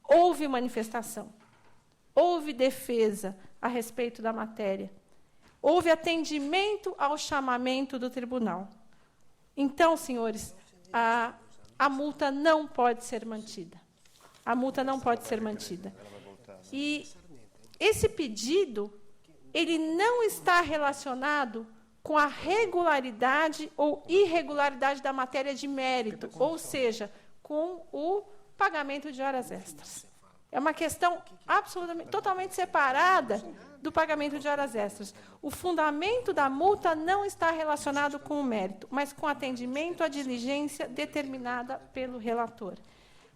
S6: Houve manifestação, houve defesa a respeito da matéria, houve atendimento ao chamamento do tribunal. Então, senhores, a multa não pode ser mantida. A multa não pode ser mantida. E esse pedido, ele não está relacionado com a regularidade ou irregularidade da matéria de mérito, ou seja, com o pagamento de horas extras. É uma questão absolutamente, totalmente separada do pagamento de horas extras. O fundamento da multa não está relacionado com o mérito, mas com atendimento à diligência determinada pelo relator.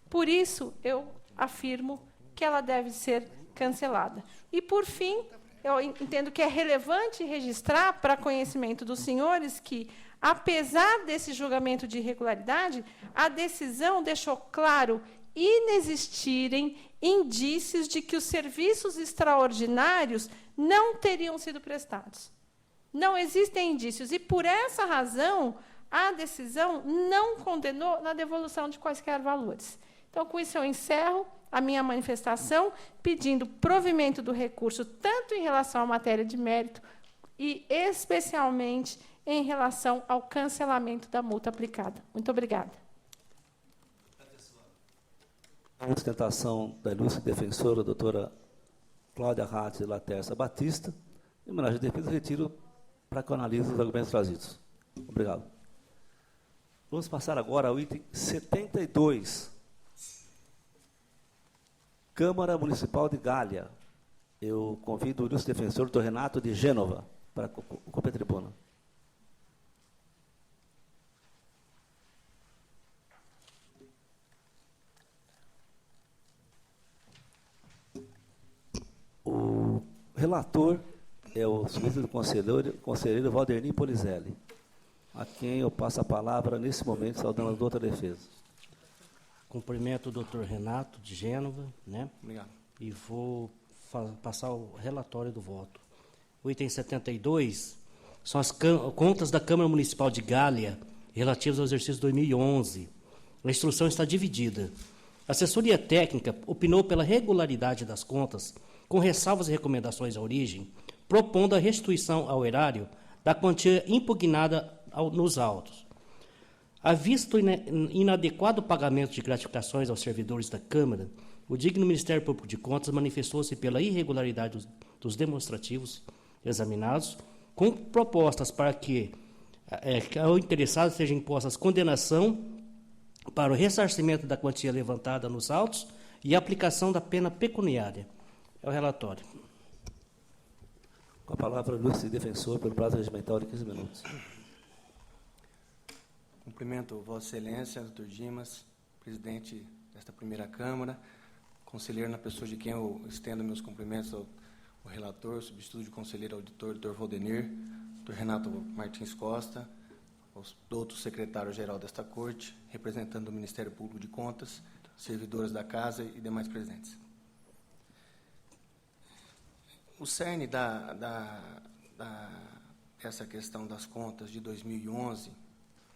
S6: Por isso, eu afirmo que ela deve ser cancelada. E, por fim, eu entendo que é relevante registrar para conhecimento dos senhores que, apesar desse julgamento de irregularidade, a decisão deixou claro inexistirem indícios de que os serviços extraordinários não teriam sido prestados. Não existem indícios. E, por essa razão, a decisão não condenou na devolução de quaisquer valores. Então, com isso, eu encerro a minha manifestação, pedindo provimento do recurso, tanto em relação à matéria de mérito e, especialmente, em relação ao cancelamento da multa aplicada. Muito obrigada.
S1: A sustentação da ilustre defensora, a doutora Cláudia Ratz Laterça Batista, em homenagem à defesa, retiro para que eu analise os argumentos trazidos. Obrigado. Vamos passar agora ao item 72. Câmara Municipal de Gália. Eu convido o ilustre defensor, doutor Renato de Gênova, para ocupar a tribuna. O relator é o subsecretário do conselheiro Valdernir Polizelli, a quem eu passo a palavra nesse momento, saudando a doutora defesa.
S4: Cumprimento o doutor Renato de Gênova, né?
S7: Obrigado.
S4: E vou passar o relatório do voto. O item 72 são as contas da Câmara Municipal de Gália relativas ao exercício 2011. A instrução está dividida. A assessoria técnica opinou pela regularidade das contas, com ressalvas e recomendações à origem, propondo a restituição ao erário da quantia impugnada nos autos. À vista do inadequado pagamento de gratificações aos servidores da Câmara, o digno Ministério Público de Contas manifestou-se pela irregularidade dos demonstrativos examinados, com propostas para que ao interessado seja imposta condenação para o ressarcimento da quantia levantada nos autos e a aplicação da pena pecuniária. É o relatório.
S1: Com a palavra, Lúcio, defensor, pelo prazo regimental de 15 minutos.
S7: Cumprimento Vossa Excelência, doutor Dimas, presidente desta primeira Câmara, conselheiro na pessoa de quem eu estendo meus cumprimentos ao relator, substituto de conselheiro auditor, doutor Valdenir, doutor Renato Martins Costa, doutor secretário-geral desta Corte, representando o Ministério Público de Contas, servidores da Casa e demais presentes. O cerne essa questão das contas de 2011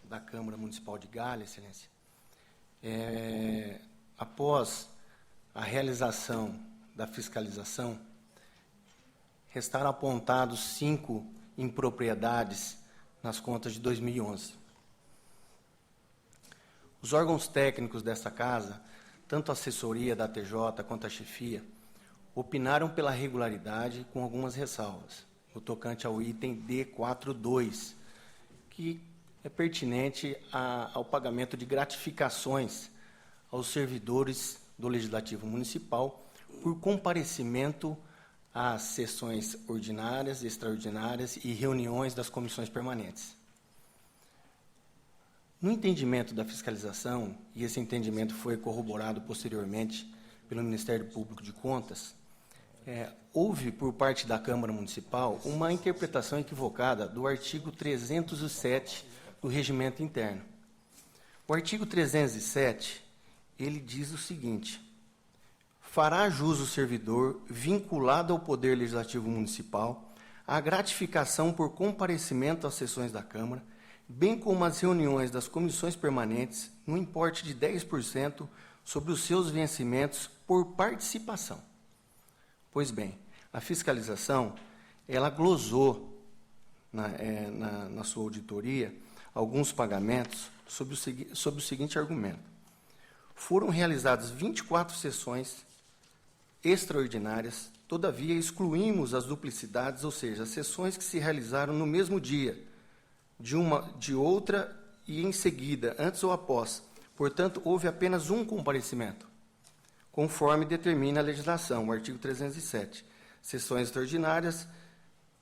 S7: da Câmara Municipal de Gália, Excelência, após a realização da fiscalização, restaram apontados 5 impropriedades nas contas de 2011. Os órgãos técnicos dessa casa, tanto a assessoria da TJ quanto a chefia, opinaram pela regularidade com algumas ressalvas, no tocante ao item D42, que é pertinente ao pagamento de gratificações aos servidores do Legislativo Municipal por comparecimento às sessões ordinárias, extraordinárias e reuniões das comissões permanentes. No entendimento da fiscalização, e esse entendimento foi corroborado posteriormente pelo Ministério Público de Contas, houve, por parte da Câmara Municipal, uma interpretação equivocada do artigo 307 do Regimento Interno. O artigo 307, ele diz o seguinte: fará jus o servidor vinculado ao Poder Legislativo Municipal a gratificação por comparecimento às sessões da Câmara, bem como às reuniões das comissões permanentes, no importe de 10% sobre os seus vencimentos por participação. Pois bem, a fiscalização, ela glosou na sua auditoria alguns pagamentos sob o seguinte argumento: foram realizadas 24 sessões extraordinárias, todavia excluímos as duplicidades, ou seja, as sessões que se realizaram no mesmo dia, de outra e em seguida, antes ou após. Portanto, houve apenas um comparecimento, conforme determina a legislação, o artigo 307. Sessões extraordinárias,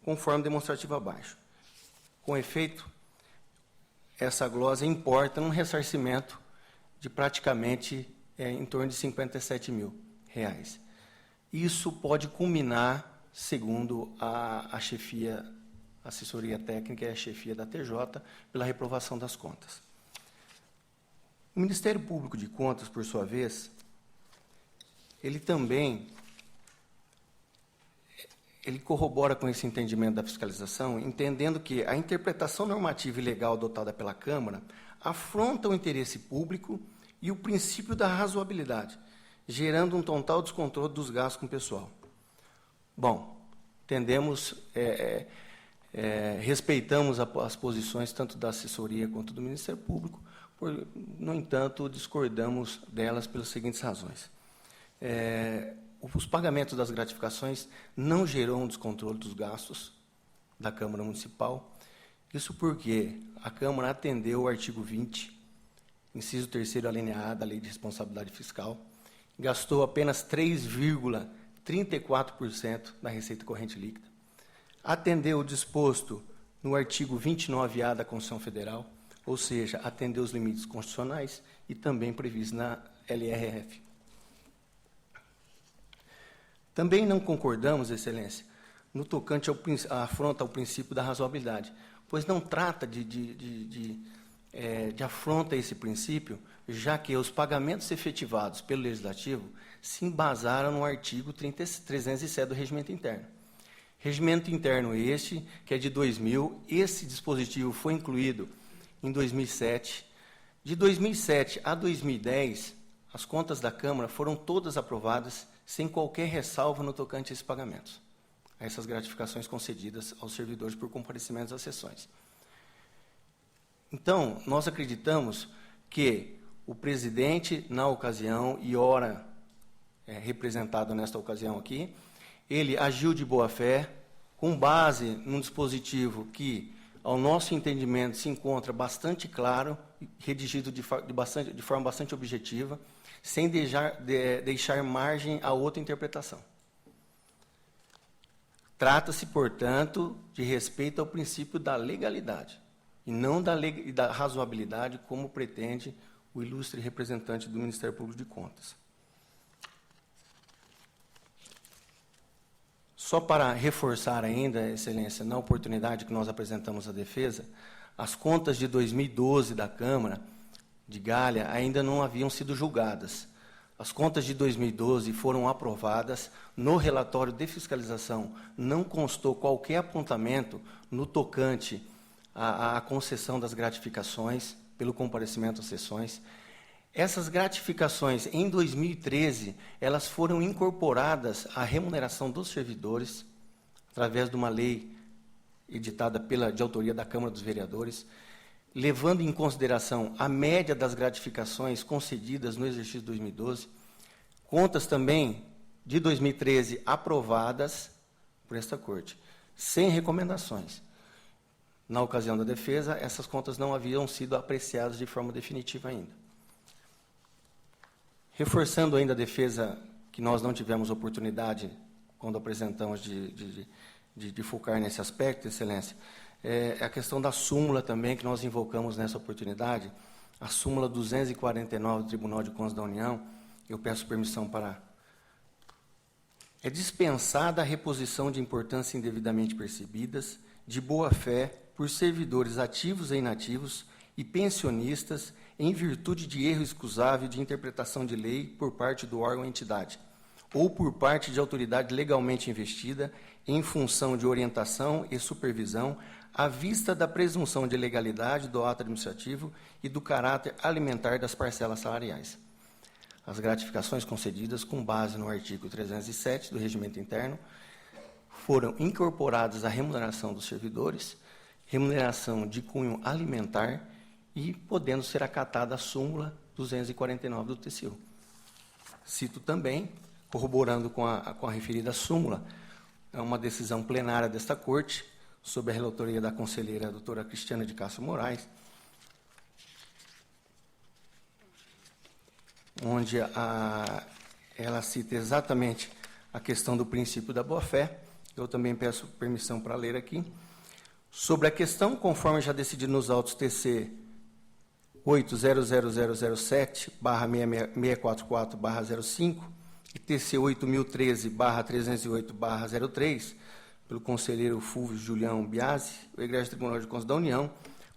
S7: conforme demonstrativo abaixo. Com efeito, essa glosa importa um ressarcimento de praticamente em torno de R$57 mil. Isso pode culminar, segundo a chefia, a assessoria técnica e a chefia da TJ, pela reprovação das contas. O Ministério Público de Contas, por sua vez, ele também corrobora com esse entendimento da fiscalização, entendendo que a interpretação normativa e legal adotada pela Câmara afronta o interesse público e o princípio da razoabilidade, gerando um total descontrole dos gastos com o pessoal. Bom, respeitamos as posições tanto da assessoria quanto do Ministério Público, no entanto, discordamos delas pelas seguintes razões. Os pagamentos das gratificações não gerou um descontrole dos gastos da Câmara Municipal. Isso porque a Câmara atendeu o artigo 20, inciso 3º, alínea A da Lei de Responsabilidade Fiscal, gastou apenas 3,34% da receita corrente líquida. Atendeu o disposto no artigo 29A da Constituição Federal, ou seja, atendeu os limites constitucionais e também previstos na LRF. Também não concordamos, Excelência, no tocante à afronta ao princípio da razoabilidade, pois não trata de afronta a esse princípio já que os pagamentos efetivados pelo Legislativo se embasaram no artigo 307 do Regimento Interno. Regimento Interno este, que é de 2000, esse dispositivo foi incluído em 2007. De 2007 a 2010, as contas da Câmara foram todas aprovadas sem qualquer ressalva no tocante a esses pagamentos, a essas gratificações concedidas aos servidores por comparecimentos às sessões. Então, nós acreditamos que o presidente, na ocasião, e ora representado nesta ocasião aqui, ele agiu de boa-fé, com base num dispositivo que, ao nosso entendimento, se encontra bastante claro, redigido de forma bastante objetiva, sem deixar margem a outra interpretação. Trata-se, portanto, de respeito ao princípio da legalidade, e não da razoabilidade, como pretende o ilustre representante do Ministério Público de Contas. Só para reforçar ainda, Excelência, na oportunidade que nós apresentamos à defesa, as contas de 2012 da Câmara de Galha ainda não haviam sido julgadas. As contas de 2012 foram aprovadas, no relatório de fiscalização não constou qualquer apontamento no tocante à concessão das gratificações pelo comparecimento às sessões. Essas gratificações, em 2013, elas foram incorporadas à remuneração dos servidores, através de uma lei editada de autoria da Câmara dos Vereadores, levando em consideração a média das gratificações concedidas no exercício de 2012, contas também de 2013 aprovadas por esta Corte, sem recomendações. Na ocasião da defesa, essas contas não haviam sido apreciadas de forma definitiva ainda. Reforçando ainda a defesa que nós não tivemos oportunidade, quando apresentamos, de focar nesse aspecto, Excelência, é a questão da súmula também, que nós invocamos nessa oportunidade, a súmula 249 do Tribunal de Contas da União. Eu peço permissão para... É dispensada a reposição de importância indevidamente percebidas, de boa-fé, por servidores ativos e inativos e pensionistas, em virtude de erro excusável de interpretação de lei por parte do órgão ou entidade, ou por parte de autoridade legalmente investida, em função de orientação e supervisão, à vista da presunção de legalidade do ato administrativo e do caráter alimentar das parcelas salariais. As gratificações concedidas com base no artigo 307 do Regimento Interno foram incorporadas à remuneração dos servidores, remuneração de cunho alimentar, e podendo ser acatada a súmula 249 do TCU. Cito também, corroborando com a referida súmula, é uma decisão plenária desta Corte, sob a relatoria da conselheira doutora Cristiana de Castro Moraes, onde ela cita exatamente a questão do princípio da boa-fé. Eu também peço permissão para ler aqui. Sobre a questão, conforme já decidido nos autos TC 8000007/644/05 e TC 8013/308/03, pelo conselheiro Fulvio Julião Biasi, o Egrégio Tribunal de Contas da União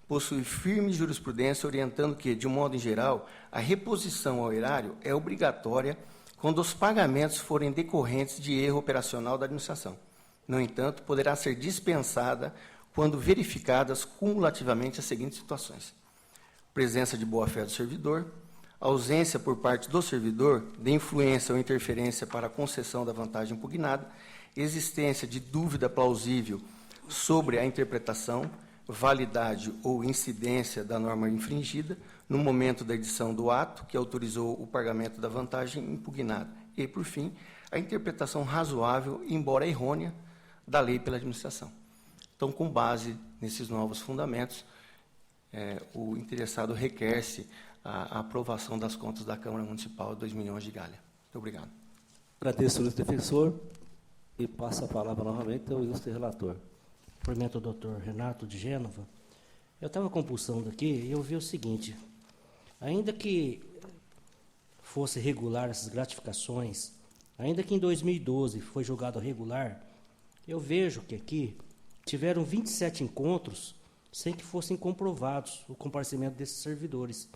S7: possui firme jurisprudência orientando que, de um modo em geral, a reposição ao erário é obrigatória quando os pagamentos forem decorrentes de erro operacional da administração. No entanto, poderá ser dispensada quando verificadas cumulativamente as seguintes situações: presença de boa-fé do servidor, ausência por parte do servidor de influência ou interferência para a concessão da vantagem impugnada, existência de dúvida plausível sobre a interpretação, validade ou incidência da norma infringida no momento da edição do ato que autorizou o pagamento da vantagem impugnada e, por fim, a interpretação razoável, embora errônea, da lei pela administração. Então, com base nesses novos fundamentos, o interessado requer-se a aprovação das contas da Câmara Municipal de 2 milhões de Galha. Muito obrigado.
S1: Agradeço, ilustre defensor, e passo a palavra novamente ao ilustre relator.
S4: Cumprimento o doutor Renato de Gênova. Eu estava compulsando aqui e eu vi o seguinte: ainda que fosse regular essas gratificações, ainda que em 2012 foi julgado regular, eu vejo que aqui tiveram 27 encontros sem que fossem comprovados o comparecimento desses servidores.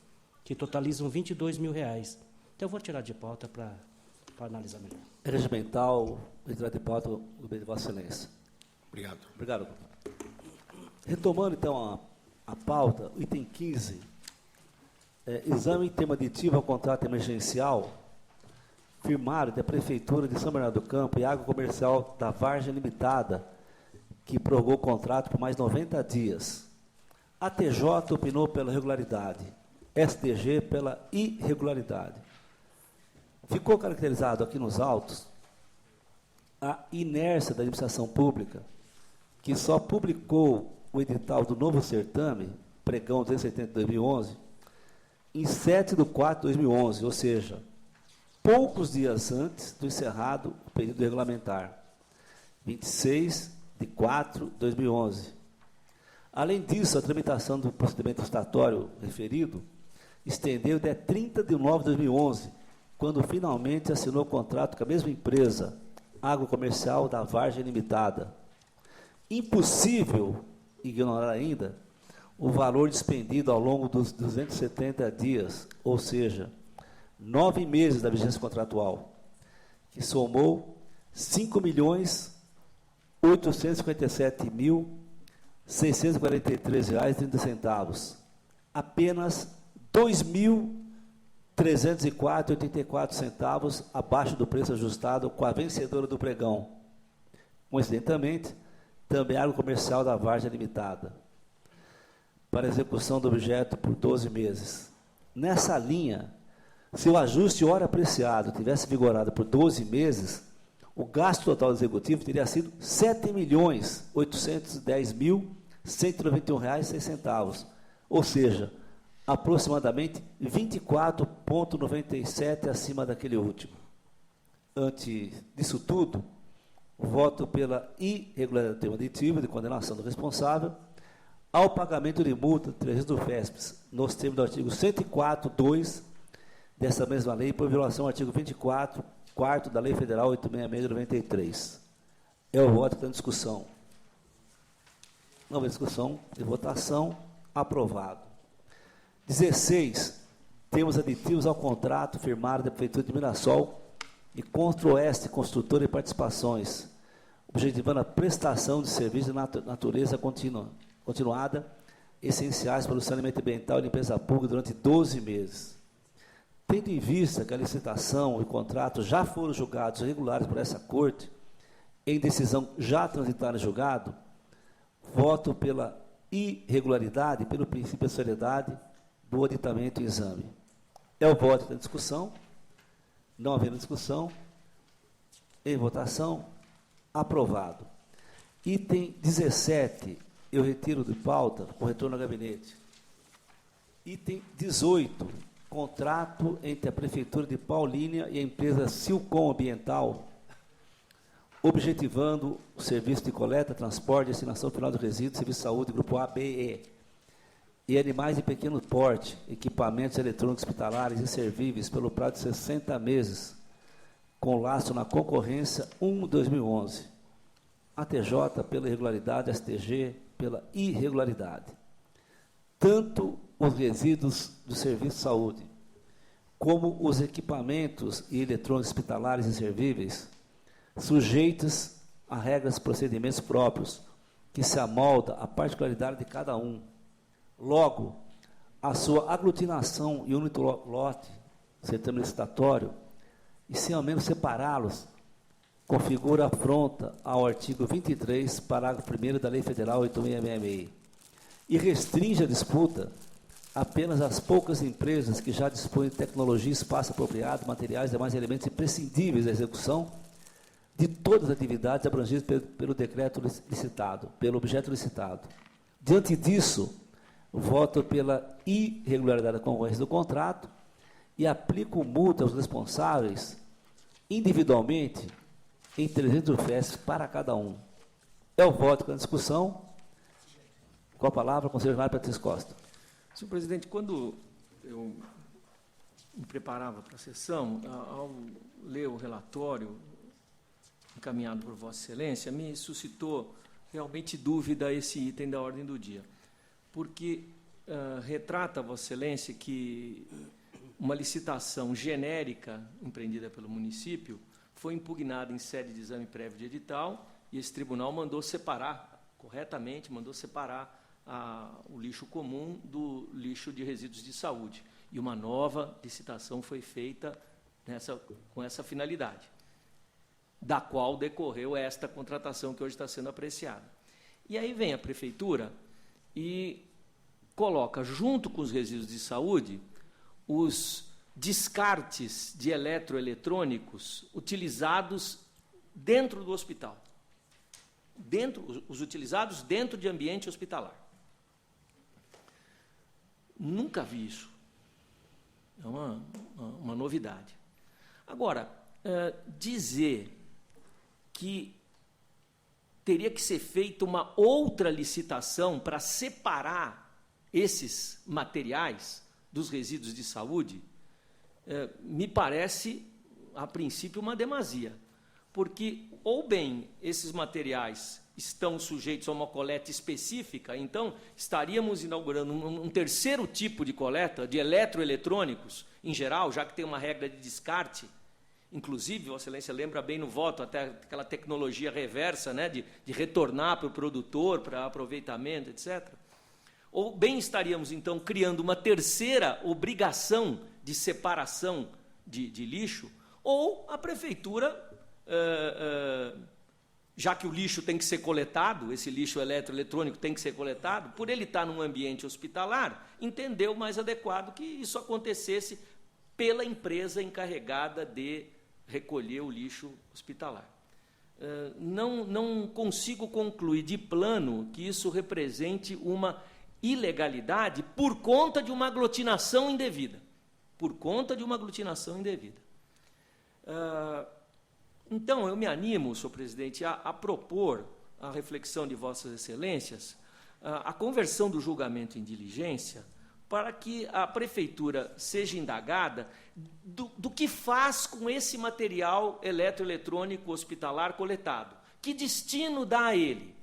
S4: que totalizam R$ 22 mil. Então, eu vou tirar de pauta para analisar melhor.
S1: Regimental, entrar de pauta, o bem de Vossa Excelência.
S7: Obrigado.
S1: Obrigado. Retomando, então, a pauta, item 15, exame em tema aditivo ao contrato emergencial firmado da Prefeitura de São Bernardo do Campo e Água Comercial da Vargem Limitada, que prorrogou o contrato por mais 90 dias. A TJ opinou pela regularidade, STG pela irregularidade. Ficou caracterizado aqui nos autos a inércia da administração pública, que só publicou o edital do novo certame, pregão 270 de 2011, em 7 de 4 de 2011, ou seja, poucos dias antes do encerrado período regulamentar, 26 de 4 de 2011. Além disso, a tramitação do procedimento estatório referido estendeu até 30 de 9 de 2011, quando finalmente assinou o contrato com a mesma empresa, Água Comercial da Vargem Limitada. Impossível ignorar ainda o valor despendido ao longo dos 270 dias, ou seja, 9 meses da vigência contratual, que somou R$ 5.857.643,30. Apenas R$ 2.304,84 abaixo do preço ajustado com a vencedora do pregão. Coincidentemente, também a Água Comercial da Vargem Limitada, para execução do objeto por 12 meses. Nessa linha, se o ajuste hora apreciado tivesse vigorado por 12 meses, o gasto total do executivo teria sido R$ 7.810.191,06, ou seja, aproximadamente 24,97 acima daquele último. Antes disso tudo, voto pela irregularidade do termo aditivo de condenação do responsável ao pagamento de multa de 300 do FESPES, nos termos do artigo 104.2 dessa mesma lei, por violação ao artigo 24, 4º da Lei Federal 866 de 93. É o voto que está em discussão. Não houve discussão de votação, aprovado. 16, termos aditivos ao contrato firmado da Prefeitura de Mirassol e Construoeste Construtora e Participações, objetivando a prestação de serviços de natureza continuada, essenciais para o saneamento ambiental e limpeza pública durante 12 meses. Tendo em vista que a licitação e o contrato já foram julgados regulares por essa Corte, em decisão já transitada em julgado, voto pela irregularidade, pelo princípio de seriedade do aditamento e exame. É o voto da discussão. Não havendo discussão, em votação, aprovado. Item 17, eu retiro de pauta, com retorno ao gabinete. Item 18, contrato entre a Prefeitura de Paulínia e a empresa Silcom Ambiental, objetivando o serviço de coleta, transporte e destinação final de resíduos, serviço de saúde, grupo A, B e animais de pequeno porte, equipamentos eletrônicos hospitalares e servíveis pelo prazo de 60 meses, com laço na concorrência 1/2011. A TJ pela irregularidade, a STG pela irregularidade. Tanto os resíduos do serviço de saúde, como os equipamentos e eletrônicos hospitalares e servíveis, sujeitos a regras e procedimentos próprios, que se amolda à particularidade de cada um. Logo, a sua aglutinação em único lote, certame licitatório, e sem ao menos separá-los, configura afronta ao artigo 23, parágrafo 1º da Lei Federal 866, e restringe a disputa apenas às poucas empresas que já dispõem de tecnologia, espaço apropriado, materiais e demais elementos imprescindíveis da execução de todas as atividades abrangidas pelo decreto licitado, pelo objeto licitado. Diante disso, voto pela irregularidade da concorrência do contrato e aplico multa aos responsáveis individualmente em 300 FES para cada um. É o voto com a discussão. Com a palavra, o conselheiro Mário Patrício Costa.
S2: Senhor presidente, quando eu me preparava para a sessão, ao ler o relatório encaminhado por Vossa Excelência, me suscitou realmente dúvida esse item da ordem do dia. Porque retrata, Vossa Excelência, que uma licitação genérica empreendida pelo município foi impugnada em sede de exame prévio de edital e esse tribunal mandou separar, corretamente, mandou separar o lixo comum do lixo de resíduos de saúde. E uma nova licitação foi feita com essa finalidade, da qual decorreu esta contratação que hoje está sendo apreciada. E aí vem a prefeitura e coloca, junto com os resíduos de saúde, os descartes de eletroeletrônicos utilizados dentro do hospital. Os utilizados dentro de ambiente hospitalar. Nunca vi isso. É uma novidade. Agora, dizer que teria que ser feita uma outra licitação para separar esses materiais dos resíduos de saúde, me parece, a princípio, uma demasia. Porque, ou bem, esses materiais estão sujeitos a uma coleta específica, então estaríamos inaugurando um terceiro tipo de coleta de eletroeletrônicos, em geral, já que tem uma regra de descarte. Inclusive, Vossa Excelência lembra bem no voto, até aquela tecnologia reversa, né, de retornar para o produtor, para aproveitamento, etc. Ou bem estaríamos, então, criando uma terceira obrigação de separação de lixo, ou a prefeitura, já que o lixo tem que ser coletado, esse lixo eletroeletrônico tem que ser coletado, por ele estar num ambiente hospitalar, entendeu mais adequado que isso acontecesse pela empresa encarregada de recolher o lixo hospitalar. Não consigo concluir de plano que isso represente uma ilegalidade por conta de uma aglutinação indevida. Por conta de uma aglutinação indevida. Então, eu me animo, senhor presidente, a propor a reflexão de Vossas Excelências, a conversão do julgamento em diligência, para que a prefeitura seja indagada do que faz com esse material eletroeletrônico hospitalar coletado. Que destino dá a ele?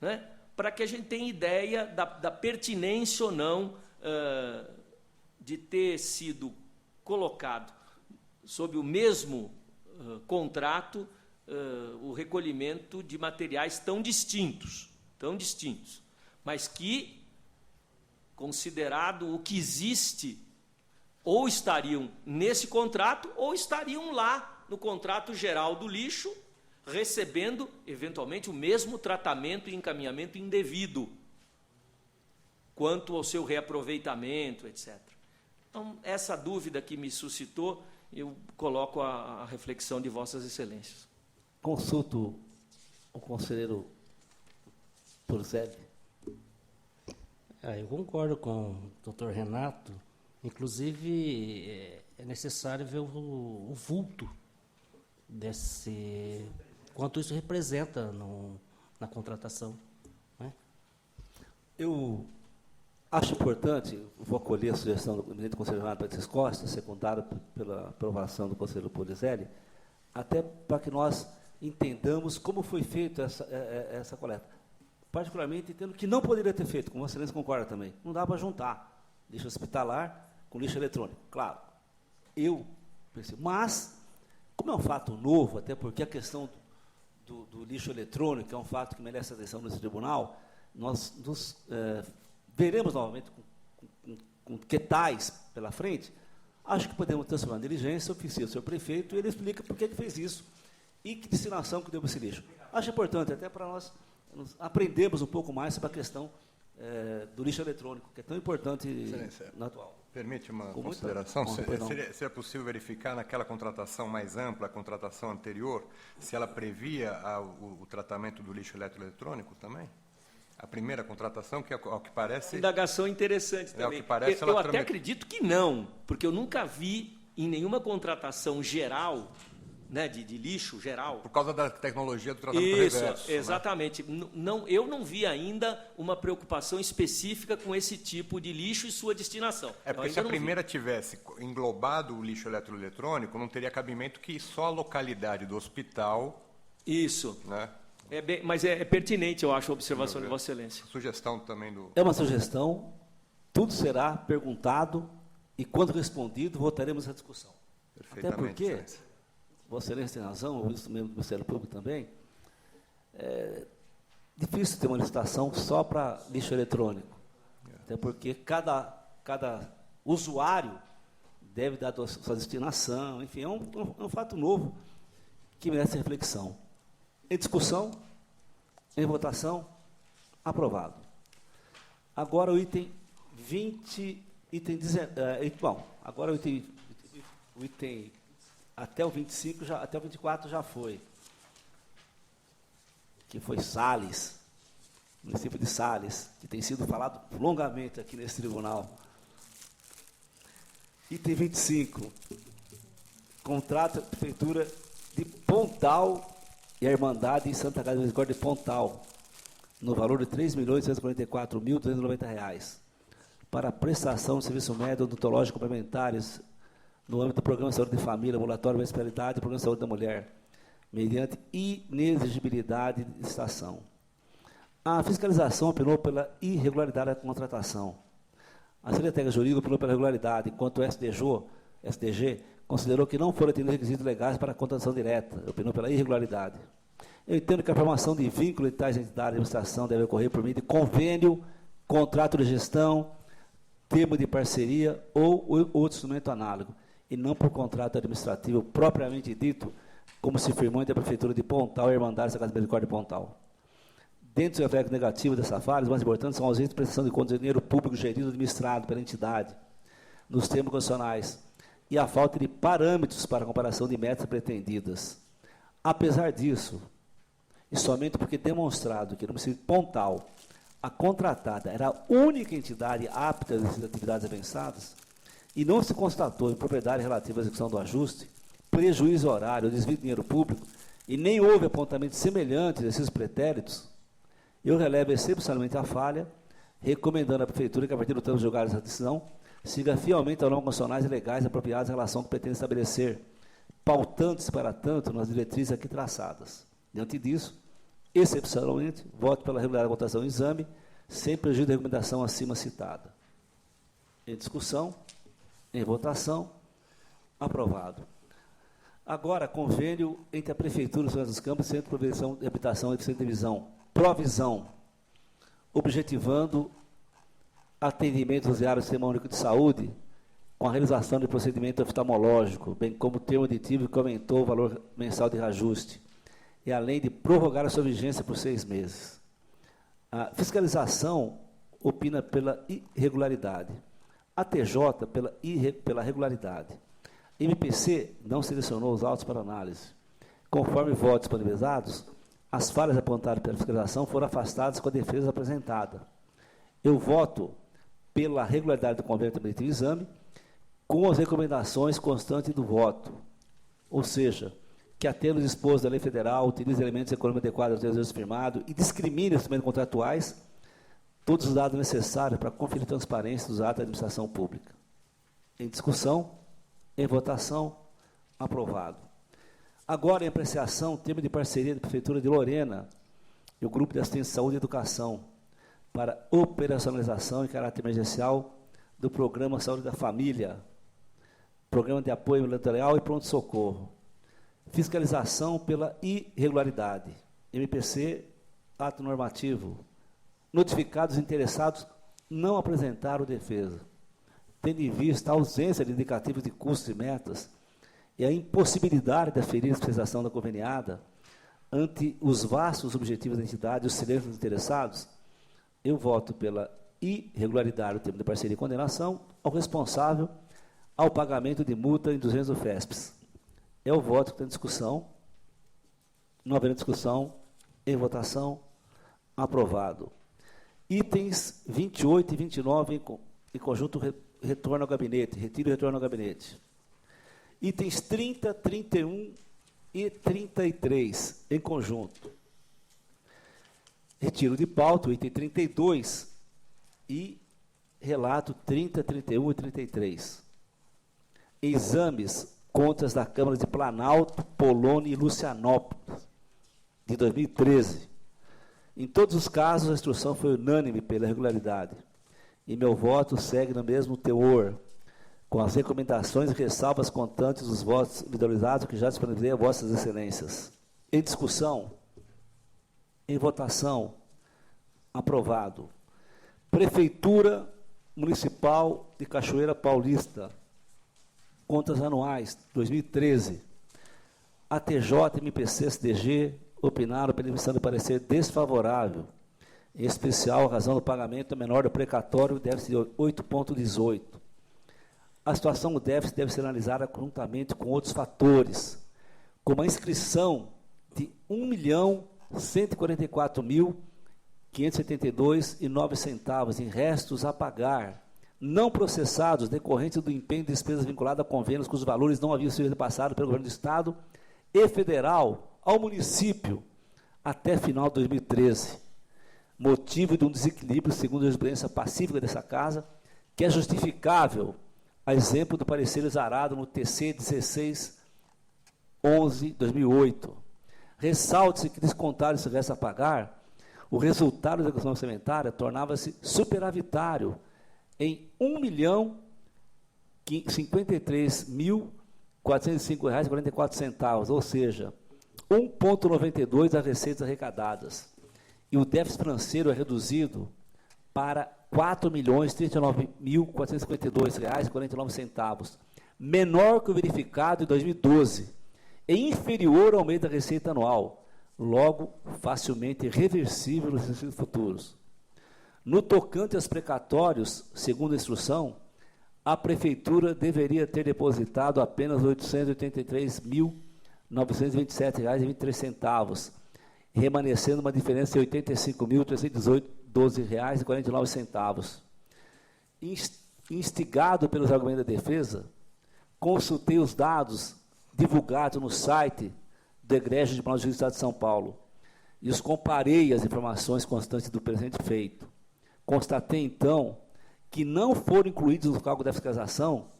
S2: Né? Para que a gente tenha ideia da pertinência ou não de ter sido colocado sob o mesmo contrato o recolhimento de materiais tão distintos, mas que, considerado o que existe, ou estariam nesse contrato, ou estariam lá no contrato geral do lixo, recebendo, eventualmente, o mesmo tratamento e encaminhamento indevido, quanto ao seu reaproveitamento, etc. Então, essa dúvida que me suscitou, eu coloco a reflexão de Vossas Excelências.
S1: Consulto o conselheiro Polizelli.
S4: Eu concordo com o doutor Renato. Inclusive, é necessário ver o vulto desse... quanto isso representa na contratação. Né?
S1: Eu acho importante, vou acolher a sugestão do presidente do conselheiro Renato Batista Costa, secundada pela aprovação do conselheiro Polizelli, até para que nós entendamos como foi feita essa coleta. Particularmente, entendo que não poderia ter feito, como a Excelência concorda também. Não dá para juntar lixo hospitalar com lixo eletrônico. Claro, eu percebo. Mas, como é um fato novo, até porque a questão do lixo eletrônico é um fato que merece atenção nesse tribunal, nós veremos novamente com que tais pela frente. Acho que podemos transformar em diligência, oficia o senhor prefeito, e ele explica por que fez isso e que destinação que deu esse lixo. Acho importante, até para nós aprendermos um pouco mais sobre a questão do lixo eletrônico, que é tão importante no atual.
S3: Permite uma consideração? Seria possível verificar naquela contratação mais ampla, a contratação anterior, se ela previa o tratamento do lixo eletroeletrônico também? A primeira contratação, que ao que parece...
S2: Indagação interessante também.
S3: Ao que parece,
S2: eu até acredito que não, porque eu nunca vi em nenhuma contratação geral, né, de lixo geral.
S3: Por causa da tecnologia do tratamento reverso.
S2: Exatamente. Né? Eu não vi ainda uma preocupação específica com esse tipo de lixo e sua destinação.
S3: Porque se a primeira tivesse englobado o lixo eletroeletrônico, não teria cabimento que só a localidade do hospital...
S2: Isso.
S3: Né,
S2: Mas é pertinente, eu acho, a observação de Vossa Excelência.
S3: Sugestão também do...
S1: É uma sugestão, tudo será perguntado e, quando respondido, votaremos a discussão. Até porque,
S3: Excelência.
S1: Vossa Excelência tem razão, isso mesmo do Ministério Público também, é difícil ter uma licitação só para lixo eletrônico. Até porque cada usuário deve dar a sua destinação, enfim, é um fato novo que merece reflexão. Em discussão, em votação, aprovado. Agora o item 20, agora o item até o 25, até o 24 já foi. Que foi Sales, município de Sales, que tem sido falado longamente aqui nesse tribunal. Item 25, contrato da Prefeitura de Pontal e a Irmandade em Santa Casa de Misericórdia de Pontal, no valor de R$ 3.844.290, para a prestação de serviço médico odontológico complementares no âmbito do Programa de Saúde de Família, Ambulatório de Especialidade e Programa de Saúde da Mulher, mediante inexigibilidade de licitação. A fiscalização opinou pela irregularidade da contratação. A Secretaria Jurídica opinou pela regularidade, enquanto o SDG considerou que não foram atendidos requisitos legais para a contratação direta, opinou pela irregularidade. Eu entendo que a formação de vínculo de tais entidades de administração deve ocorrer por meio de convênio, contrato de gestão, termo de parceria ou outro instrumento análogo, e não por contrato administrativo propriamente dito, como se firmou entre a Prefeitura de Pontal e a Irmandade da Casa de Misericórdia de Pontal. Dentre os efeitos negativos dessa falha, os mais importantes são a ausência de prestação de contas de dinheiro público gerido e administrado pela entidade, nos termos constitucionais, e a falta de parâmetros para a comparação de metas pretendidas. Apesar disso, e somente porque demonstrado que no município de Pontal a contratada era a única entidade apta às atividades avançadas, e não se constatou impropriedade relativa à execução do ajuste, prejuízo horário, desvio de dinheiro público, e nem houve apontamentos semelhantes a esses pretéritos, eu relevo excepcionalmente a falha, recomendando à Prefeitura que, a partir do tempo de julgar essa decisão, siga fielmente as normas constitucionais e legais apropriadas em relação ao que pretende estabelecer, pautando-se para tanto nas diretrizes aqui traçadas. Diante disso, excepcionalmente, voto pela regularidade da votação em exame, sem prejuízo da recomendação acima citada. Em discussão, em votação, aprovado. Agora, convênio entre a Prefeitura e os dos Campos, Centro de Provisão de Habitação e Centro de Divisão. Provisão, objetivando atendimento aos usuários do Sistema Único de Saúde, com a realização de procedimento oftalmológico, bem como termo aditivo que aumentou o valor mensal de reajuste, e além de prorrogar a sua vigência por 6 meses. A fiscalização opina pela irregularidade. A TJ pela regularidade. MPC não selecionou os autos para análise. Conforme votos disponibilizados, as falhas apontadas pela fiscalização foram afastadas com a defesa apresentada. Eu voto pela regularidade do convênio de exame, com as recomendações constantes do voto. Ou seja, que, atendo disposto da lei federal, utilize elementos econômicos adequados aos desejos firmados e discrimine os instrumentos contratuais, todos os dados necessários para conferir transparência dos atos da administração pública. Em discussão, em votação, aprovado. Agora, em apreciação, termo de parceria da Prefeitura de Lorena e o Grupo de Assistência de Saúde e Educação para operacionalização em caráter emergencial do Programa Saúde da Família, Programa de Apoio Ambulatorial e Pronto-Socorro. Fiscalização pela irregularidade. MPC, ato normativo. Notificados interessados não apresentaram defesa, tendo em vista a ausência de indicativos de custos e metas e a impossibilidade de aferir a especialização da conveniada ante os vastos objetivos da entidade e os silêncios dos interessados, eu voto pela irregularidade do termo de parceria e condenação ao responsável ao pagamento de multa em 200 do FESPES. É o voto que está em discussão. Não havendo discussão, em votação, aprovado. Itens 28 e 29 em conjunto, retorno ao gabinete, retiro e retorno ao gabinete. Itens 30, 31 e 33 em conjunto. Retiro de pauta, item 32 e relato 30, 31 e 33. Exames, contas da Câmara de Planalto, Polônia e Lucianópolis. de 2013. Em todos os casos, a instrução foi unânime pela regularidade. E meu voto segue no mesmo teor, com as recomendações e ressalvas constantes dos votos individualizados que já disponibilizei a vossas excelências. Em discussão, em votação, aprovado. Prefeitura Municipal de Cachoeira Paulista, contas anuais, 2013. ATJ, MPC, SDG, opinaram pela emissão de parecer desfavorável, em especial a razão do pagamento menor do precatório, déficit de 8,18. A situação do déficit deve ser analisada conjuntamente com outros fatores, como a inscrição de R$ 1.144.572,09 em restos a pagar, não processados, decorrentes do empenho de despesas vinculadas a convênios cujos valores não haviam sido repassados pelo governo do Estado e federal ao município até final de 2013, motivo de um desequilíbrio, segundo a jurisprudência pacífica dessa casa, que é justificável, a exemplo do parecer exarado no TC 1611/2008. Ressalte-se que, descontado esse resto a pagar, o resultado da execução orçamentária tornava-se superavitário em R$ 1.053.405,44, ou seja, 1,92 das receitas arrecadadas. E o déficit financeiro é reduzido para R$ 4.039.452,49, menor que o verificado em 2012 e inferior ao aumento da receita anual, logo facilmente reversível nos exercícios futuros. No tocante aos precatórios, segundo a instrução, a Prefeitura deveria ter depositado apenas R$ 883.927,23, remanescendo uma diferença de R$ 85.318,49. Instigado pelos argumentos da defesa, consultei os dados divulgados no site do Egrégio Tribunal de Justiça do Estado de São Paulo e os comparei às informações constantes do presente feito. Constatei, então, que não foram incluídos no cálculo da fiscalização,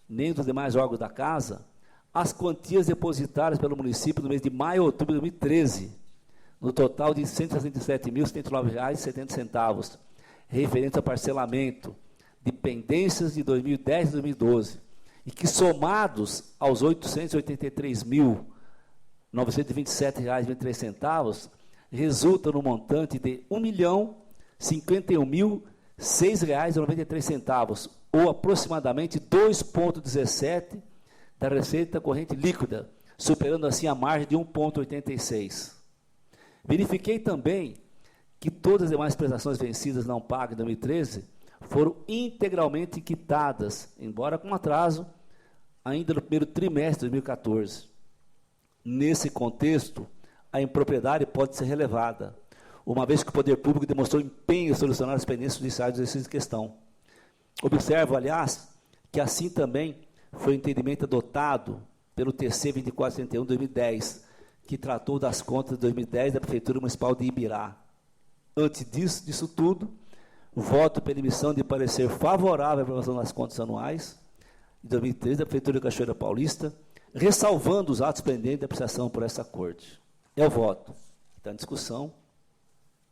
S1: nem dos demais órgãos da Casa, as quantias depositadas pelo município no mês de maio e outubro de 2013, no total de R$ 167.079,70, referente ao parcelamento de pendências de 2010 e 2012, e que, somados aos R$ 883.927,23, resulta no montante de R$ 1.051.006,93, ou aproximadamente 2,17% da receita corrente líquida, superando assim a margem de 1,86%. Verifiquei também que todas as demais prestações vencidas não pagas em 2013 foram integralmente quitadas, embora com atraso, ainda no primeiro trimestre de 2014. Nesse contexto, a impropriedade pode ser relevada, uma vez que o poder público demonstrou empenho em solucionar as pendências judiciais do exercício em questão. Observo, aliás, que assim também foi o entendimento adotado pelo TC 2431/2010, que tratou das contas de 2010 da Prefeitura Municipal de Ibirá. Antes disso tudo, voto pela emissão de parecer favorável à aprovação das contas anuais de 2013 da Prefeitura de Cachoeira Paulista, ressalvando os atos pendentes de apreciação por essa Corte. É o voto. Está em discussão.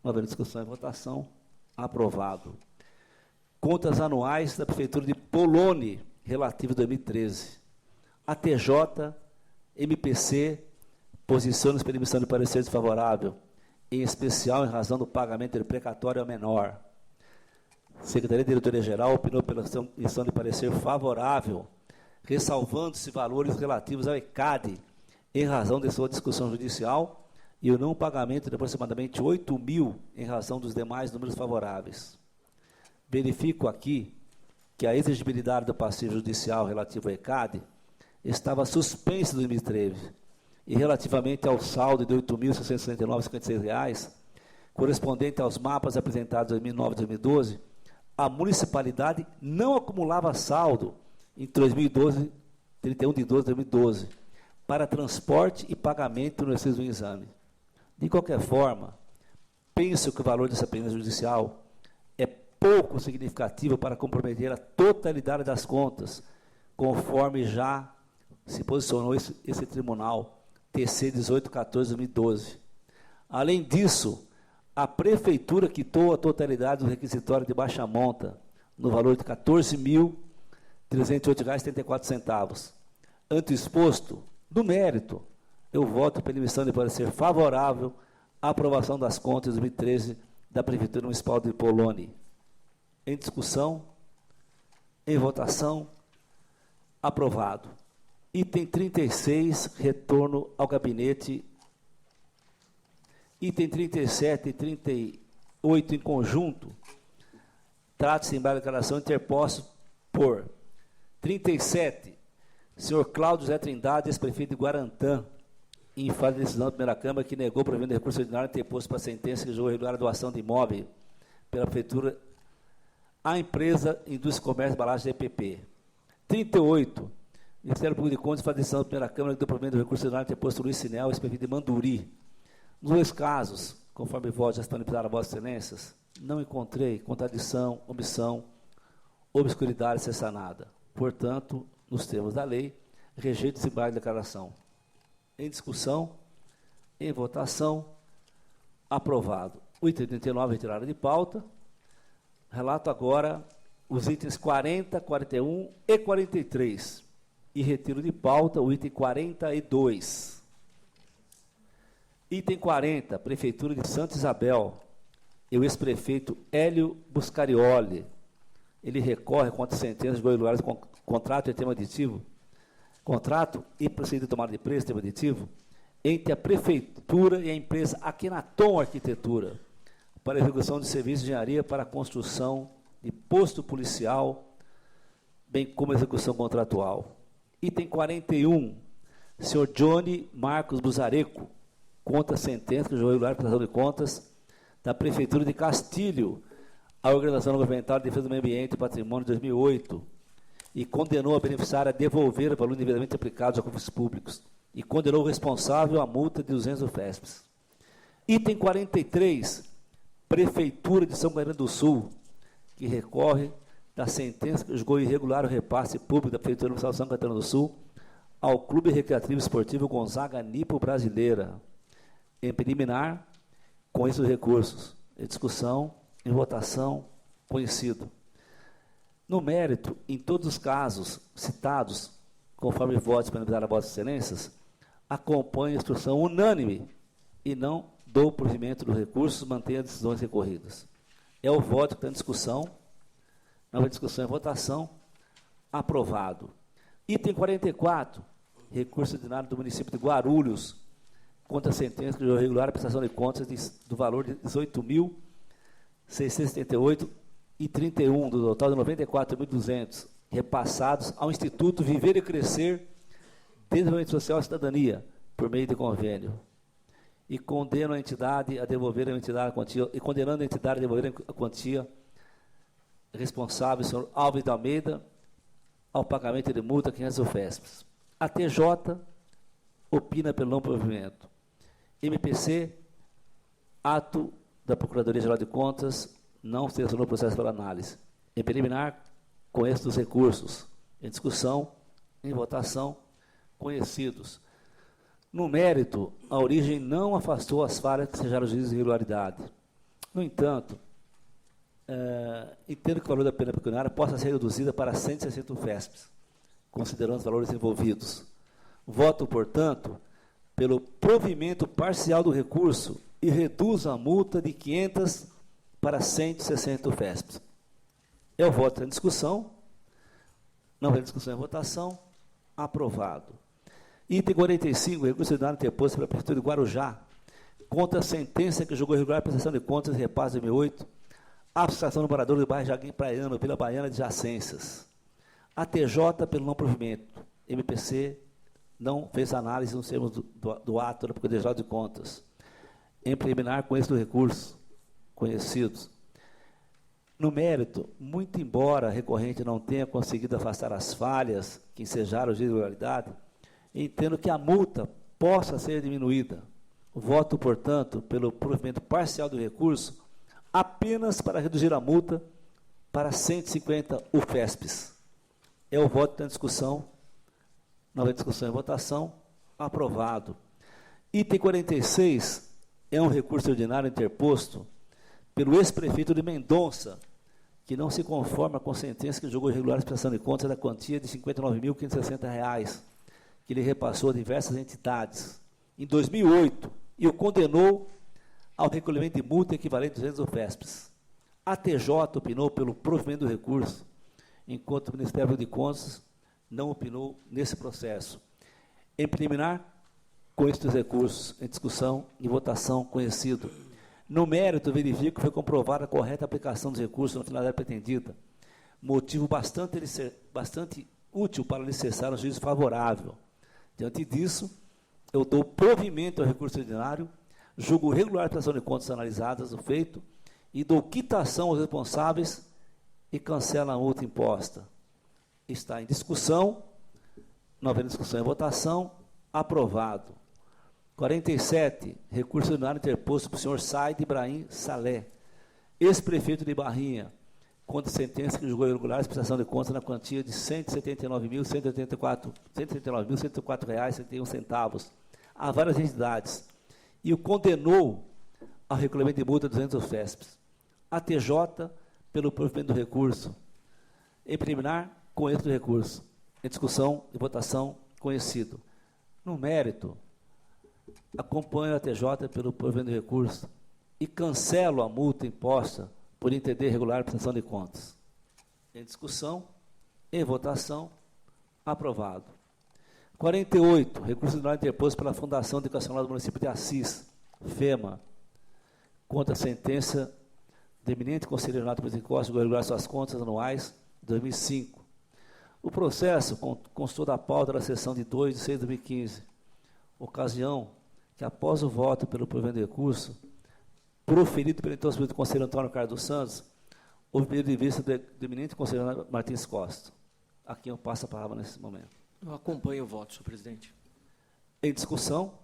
S1: Não havendo discussão e votação, aprovado. Contas anuais da Prefeitura de Poloni, relativo a 2013. ATJ, MPC, posiciona-se pela emissão de parecer desfavorável, em especial em razão do pagamento do precatório ao menor. Secretaria de Diretoria-Geral opinou pela emissão de parecer favorável, ressalvando-se valores relativos ao ECAD, em razão de sua discussão judicial, e o não pagamento de aproximadamente 8 mil em razão dos demais números favoráveis. Verifico aqui que a exigibilidade do passivo judicial relativo ao ECAD estava suspensa em 2013, e relativamente ao saldo de R$ 8.669,56, correspondente aos mapas apresentados em 2009 e 2012, a municipalidade não acumulava saldo em 2012, 31 de 12 de 2012, para transporte e pagamento no exercício do exame. De qualquer forma, penso que o valor dessa pendência judicial é pouco significativo para comprometer a totalidade das contas, conforme já se posicionou esse tribunal, TC 1814/2012. Além disso, a Prefeitura quitou a totalidade do requisitório de baixa monta, no valor de R$ 14.308,34. Ante o exposto, no mérito, eu voto pela emissão de parecer favorável à aprovação das contas de 2013 da Prefeitura Municipal de Poloni. Em discussão, em votação, aprovado. Item 36, retorno ao gabinete. Item 37 e 38 em conjunto, trata-se em declaração interposta por 37, senhor Cláudio José Trindade, ex-prefeito de Guarantã, em fase de decisão da primeira Câmara, que negou o provimento de recurso ordinário interposto para a sentença que julgou regular a doação de imóvel pela Prefeitura à empresa Indústria, Comércio e Embalagem EPP. 38, Ministério Público de Contas faz decisão da primeira Câmara que deu provimento do recurso ordinário interposto por Luiz Sinel, ex-prefeito de Manduri. Nos dois casos, conforme voto já estão liberadas a Vossas Excelências, não encontrei contradição, omissão, obscuridade cessanada. Portanto, nos termos da lei, rejeito esse embargo de declaração. Em discussão, em votação, aprovado. O item 39, retirada de pauta. Relato agora os itens 40, 41 e 43. E retiro de pauta o item 42. Item 40, Prefeitura de Santa Isabel. E o ex-prefeito Hélio Buscarioli. Ele recorre contra a sentença de lugares com contrato e tema aditivo. Contrato e procedimento de tomada de preço, tema aditivo, entre a Prefeitura e a empresa Akhenaton Arquitetura, para execução de serviços de engenharia para a construção de posto policial, bem como execução contratual. Item 41, senhor Johnny Marcos Buzareco, contra a sentença que julgou regular a prestação de contas da Prefeitura de Castilho, a Organização Governamental de Defesa do Meio Ambiente e Patrimônio de 2008, e condenou a beneficiária a devolver o valor indevidamente aplicado aos recursos públicos, e condenou o responsável à multa de 200 UFESPs. Item 43, Prefeitura de São Caetano do Sul, que recorre da sentença que julgou irregular o repasse público da Prefeitura Municipal de São Caetano do Sul ao Clube Recreativo Esportivo Gonzaga Nipo Brasileira, em preliminar, com esses recursos, em discussão, em votação, conhecido. No mérito, em todos os casos citados, conforme votos disponibilizados a Vossas Excelências, acompanho a instrução unânime e não dou provimento dos recursos, mantenho as decisões recorridas. É o voto que está em discussão, não houve discussão em votação, aprovado. Item 44, recurso ordinário do município de Guarulhos, contra a sentença que julgou regular a prestação de contas do valor de R$ 18.678,31, do total de R$ 94.200, repassados ao Instituto Viver e Crescer, Desenvolvimento Social e Cidadania, por meio de convênio. E condeno a entidade a devolver a entidade a quantia, e condenando a entidade a devolver a quantia responsável, senhor Alves de Almeida, ao pagamento de multa 500 UFESPs. A TJ opina pelo não provimento. MPC, ato da Procuradoria-Geral de Contas, não selecionou o processo para análise. Em preliminar, conheço dos recursos. Em discussão, em votação, conhecidos. No mérito, a origem não afastou as falhas que sejaram juízes de irregularidade. No entanto, entendo que o valor da pena pecuniária possa ser reduzida para 160 UFESPs, considerando os valores envolvidos. Voto, portanto, pelo provimento parcial do recurso e reduzo a multa de 500 para 160 UFESPs. É o voto em discussão, não houve discussão em votação, aprovado. Item 45, recurso ordinário interposto pela Prefeitura de Guarujá, contra a sentença que julgou irregular a prestação de contas e repasse de 2008, a Associação do Morador do bairro Jardim Praiano, Vila Baiana de Jacências. A TJ pelo não provimento. MPC não fez análise nos termos do ato da Procuradoria-Geral de Contas. Em preliminar, conheço do recurso, conhecidos. No mérito, muito embora a recorrente não tenha conseguido afastar as falhas que ensejaram de irregularidade, entendo que a multa possa ser diminuída. Voto, portanto, pelo provimento parcial do recurso, apenas para reduzir a multa para 150 UFESPs. É o voto da discussão, não houve discussão em votação, aprovado. Item 46, é um recurso ordinário interposto pelo ex-prefeito de Mendonça, que não se conforma com a sentença que julgou irregular a prestação de contas da quantia de R$ 59.560, que ele repassou a diversas entidades em 2008 e o condenou ao recolhimento de multa equivalente a 200 UFESPs. A TJ opinou pelo provimento do recurso, enquanto o Ministério de Contas não opinou nesse processo. Em preliminar, com estes recursos em discussão e votação conhecido. No mérito, verifico que foi comprovada a correta aplicação dos recursos na finalidade pretendida, motivo bastante útil para alicerçar um juízo favorável. Diante disso, eu dou provimento ao recurso ordinário, julgo regular a prestação de contas analisadas do feito e dou quitação aos responsáveis e cancelo a multa imposta. Está em discussão, não havendo discussão em votação, aprovado. 47, recurso ordinário interposto por senhor Said Ibrahim Saleh, ex-prefeito de Barrinha, contra sentença que julgou irregular a prestação de contas na quantia de R$ 179.104,71 a várias entidades e o condenou ao recolhimento de multa de 200 UFESPs. A TJ, pelo provimento do recurso. Em preliminar, conheço do recurso. Em discussão e votação, conhecido. No mérito, acompanho a TJ pelo provimento do recurso e cancelo a multa imposta por entender irregular a prestação de contas. Em discussão, em votação, aprovado. 48, recurso ordinário interposto pela Fundação Educacional do Município de Assis, FEMA, contra a sentença do eminente Conselheiro Renato Brito Costa de regular suas contas anuais de 2005. O processo constou da pauta da sessão de 2 de 6 de 2015, ocasião que, após o voto pelo provimento do recurso, proferido pelo então substituto Conselheiro Antônio Carlos dos Santos, houve pedido de vista do eminente Conselheiro Martins Costa. A quem eu passo a palavra nesse momento.
S2: Eu acompanho o voto, senhor presidente.
S1: Em discussão,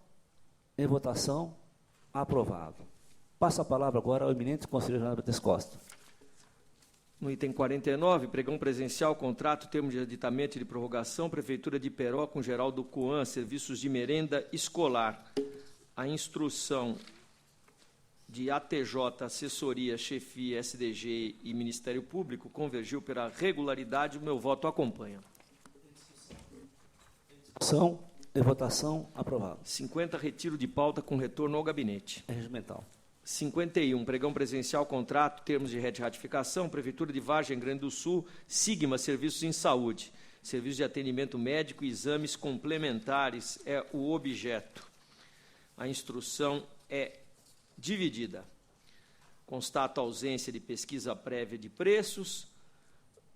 S1: em votação, aprovado. Passo a palavra agora ao eminente Conselheiro Martins Costa.
S2: No item 49, pregão presencial, contrato, termo de aditamento e de prorrogação, Prefeitura de Iperó com Geraldo Coan, serviços de merenda escolar. A instrução de ATJ, assessoria, chefia, SDG e Ministério Público convergiu pela regularidade, o meu voto acompanha.
S1: Discussão e votação, aprovado.
S2: 50, retiro de pauta com retorno ao gabinete.
S1: É regimental.
S2: 51, pregão presencial, contrato, termos de ratificação, Prefeitura de Vargem Grande do Sul, Sigma, Serviços em Saúde, serviços de atendimento médico e exames complementares é o objeto. A instrução é dividida. Constato a ausência de pesquisa prévia de preços,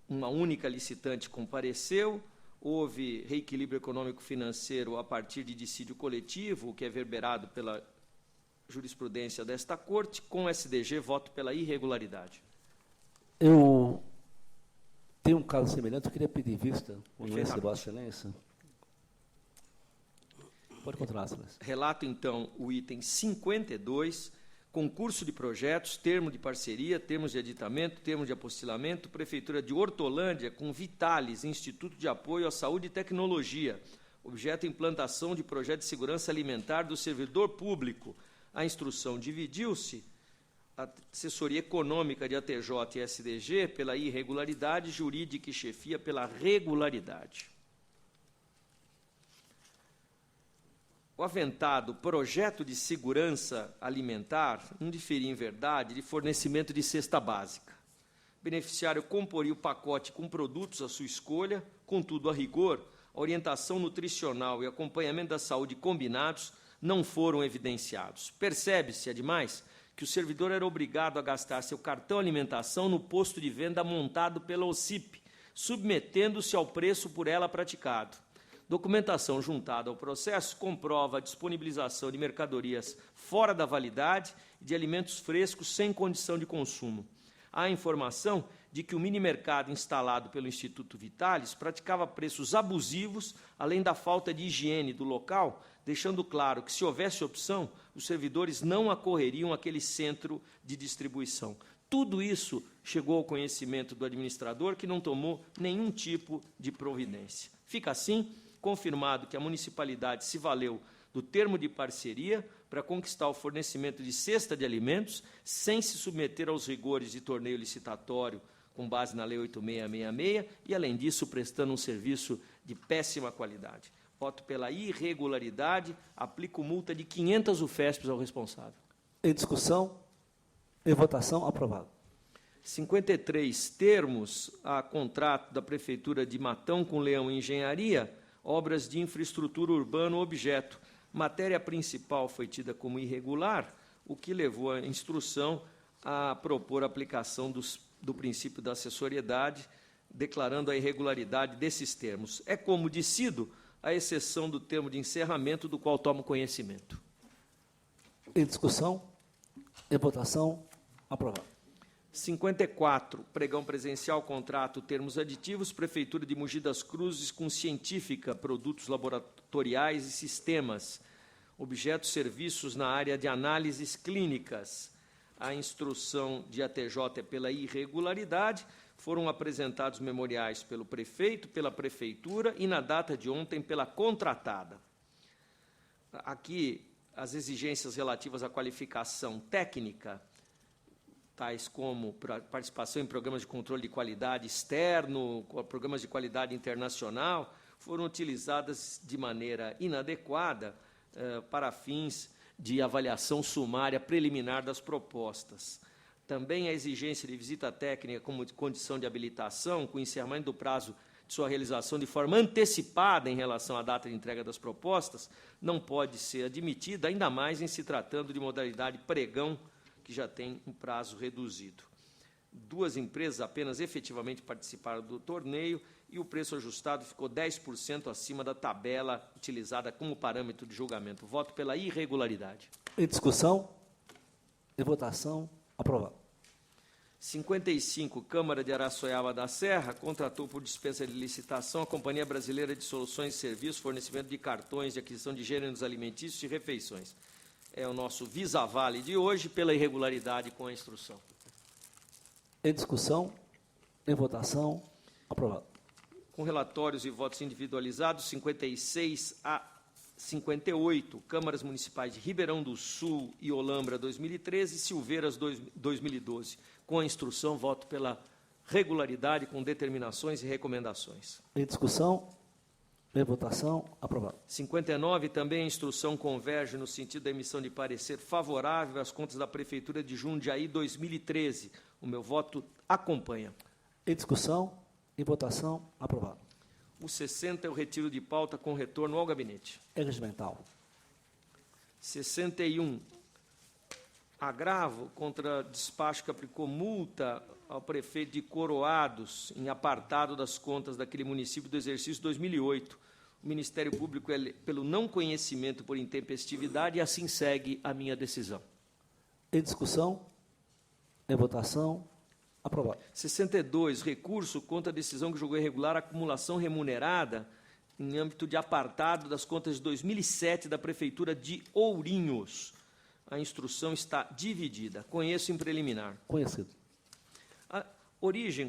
S2: uma única licitante compareceu, houve reequilíbrio econômico-financeiro a partir de dissídio coletivo, o que é verberado pela jurisprudência desta Corte, com SDG, voto pela irregularidade.
S1: Eu tenho um caso semelhante, eu queria pedir vista, com licença de Vossa Excelência. Pode continuar, Excelência.
S2: Relato, então, o item 52, concurso de projetos, termo de parceria, termos de aditamento, termos de apostilamento, Prefeitura de Hortolândia, com Vitalis, Instituto de Apoio à Saúde e Tecnologia, objeto implantação de projeto de segurança alimentar do servidor público. A instrução dividiu-se, a assessoria econômica de ATJ e SDG pela irregularidade, jurídica e chefia pela regularidade. O aventado projeto de segurança alimentar não diferia, em verdade, de fornecimento de cesta básica. O beneficiário comporia o pacote com produtos à sua escolha, contudo, a rigor, a orientação nutricional e acompanhamento da saúde combinados não foram evidenciados. Percebe-se, ademais, que o servidor era obrigado a gastar seu cartão alimentação no posto de venda montado pela OCIP, submetendo-se ao preço por ela praticado. Documentação juntada ao processo comprova a disponibilização de mercadorias fora da validade e de alimentos frescos sem condição de consumo. Há informação de que o mini-mercado instalado pelo Instituto Vitalis praticava preços abusivos, além da falta de higiene do local, deixando claro que, se houvesse opção, os servidores não acorreriam àquele centro de distribuição. Tudo isso chegou ao conhecimento do administrador, que não tomou nenhum tipo de providência. Fica assim confirmado que a municipalidade se valeu do termo de parceria para conquistar o fornecimento de cesta de alimentos sem se submeter aos rigores de torneio licitatório com base na Lei 8666 e, além disso, prestando um serviço de péssima qualidade. Voto pela irregularidade, aplico multa de 500 UFESPs ao responsável.
S1: Em discussão, em votação, aprovado.
S2: 53, termos a contrato da Prefeitura de Matão com Leão Engenharia, obras de infraestrutura urbana objeto. Matéria principal foi tida como irregular, o que levou a instrução a propor a aplicação do princípio da assessoriedade, declarando a irregularidade desses termos. É como decido, à exceção do termo de encerramento, do qual tomo conhecimento.
S1: Em discussão, em votação, aprovado.
S2: 54, pregão presencial, contrato, termos aditivos, Prefeitura de Mogi das Cruzes com Científica, produtos laboratoriais e sistemas, objetos, serviços na área de análises clínicas. A instrução de ATJ é pela irregularidade, foram apresentados memoriais pelo prefeito, pela Prefeitura e, na data de ontem, pela contratada. Aqui, as exigências relativas à qualificação técnica, tais como participação em programas de controle de qualidade externo, programas de qualidade internacional, foram utilizadas de maneira inadequada para fins de avaliação sumária preliminar das propostas. Também a exigência de visita técnica como condição de habilitação, com encerramento do prazo de sua realização de forma antecipada em relação à data de entrega das propostas, não pode ser admitida, ainda mais em se tratando de modalidade pregão, que já tem um prazo reduzido. 2 empresas apenas efetivamente participaram do torneio e o preço ajustado ficou 10% acima da tabela utilizada como parâmetro de julgamento. Voto pela irregularidade.
S1: Em discussão, em votação, aprovado.
S2: 55, Câmara de Araçoiaba da Serra contratou por dispensa de licitação a Companhia Brasileira de Soluções e Serviços, fornecimento de cartões de aquisição de gêneros alimentícios e refeições. É o nosso Visa-Vale de hoje, pela irregularidade com a instrução.
S1: Em discussão, em votação, aprovado.
S2: Com relatórios e votos individualizados, 56 a 58, Câmaras Municipais de Ribeirão do Sul e Olambra 2013 e Silveiras 2012. Com a instrução, voto pela regularidade com determinações e recomendações.
S1: Em discussão, em votação, aprovado.
S2: 59, também a instrução converge no sentido da emissão de parecer favorável às contas da Prefeitura de Jundiaí 2013. O meu voto acompanha.
S1: Em discussão, em votação, aprovado.
S2: O 60 é o retiro de pauta com retorno ao gabinete.
S1: É regimental.
S2: 61, agravo contra despacho que aplicou multa ao prefeito de Coroados, em apartado das contas daquele município do exercício 2008. O Ministério Público é pelo não conhecimento por intempestividade e assim segue a minha decisão.
S1: Em discussão, em votação, aprovado.
S2: 62, recurso contra a decisão que julgou irregular a acumulação remunerada em âmbito de apartado das contas de 2007 da Prefeitura de Ourinhos. A instrução está dividida. Conheço em preliminar.
S1: Conhecido.
S2: A origem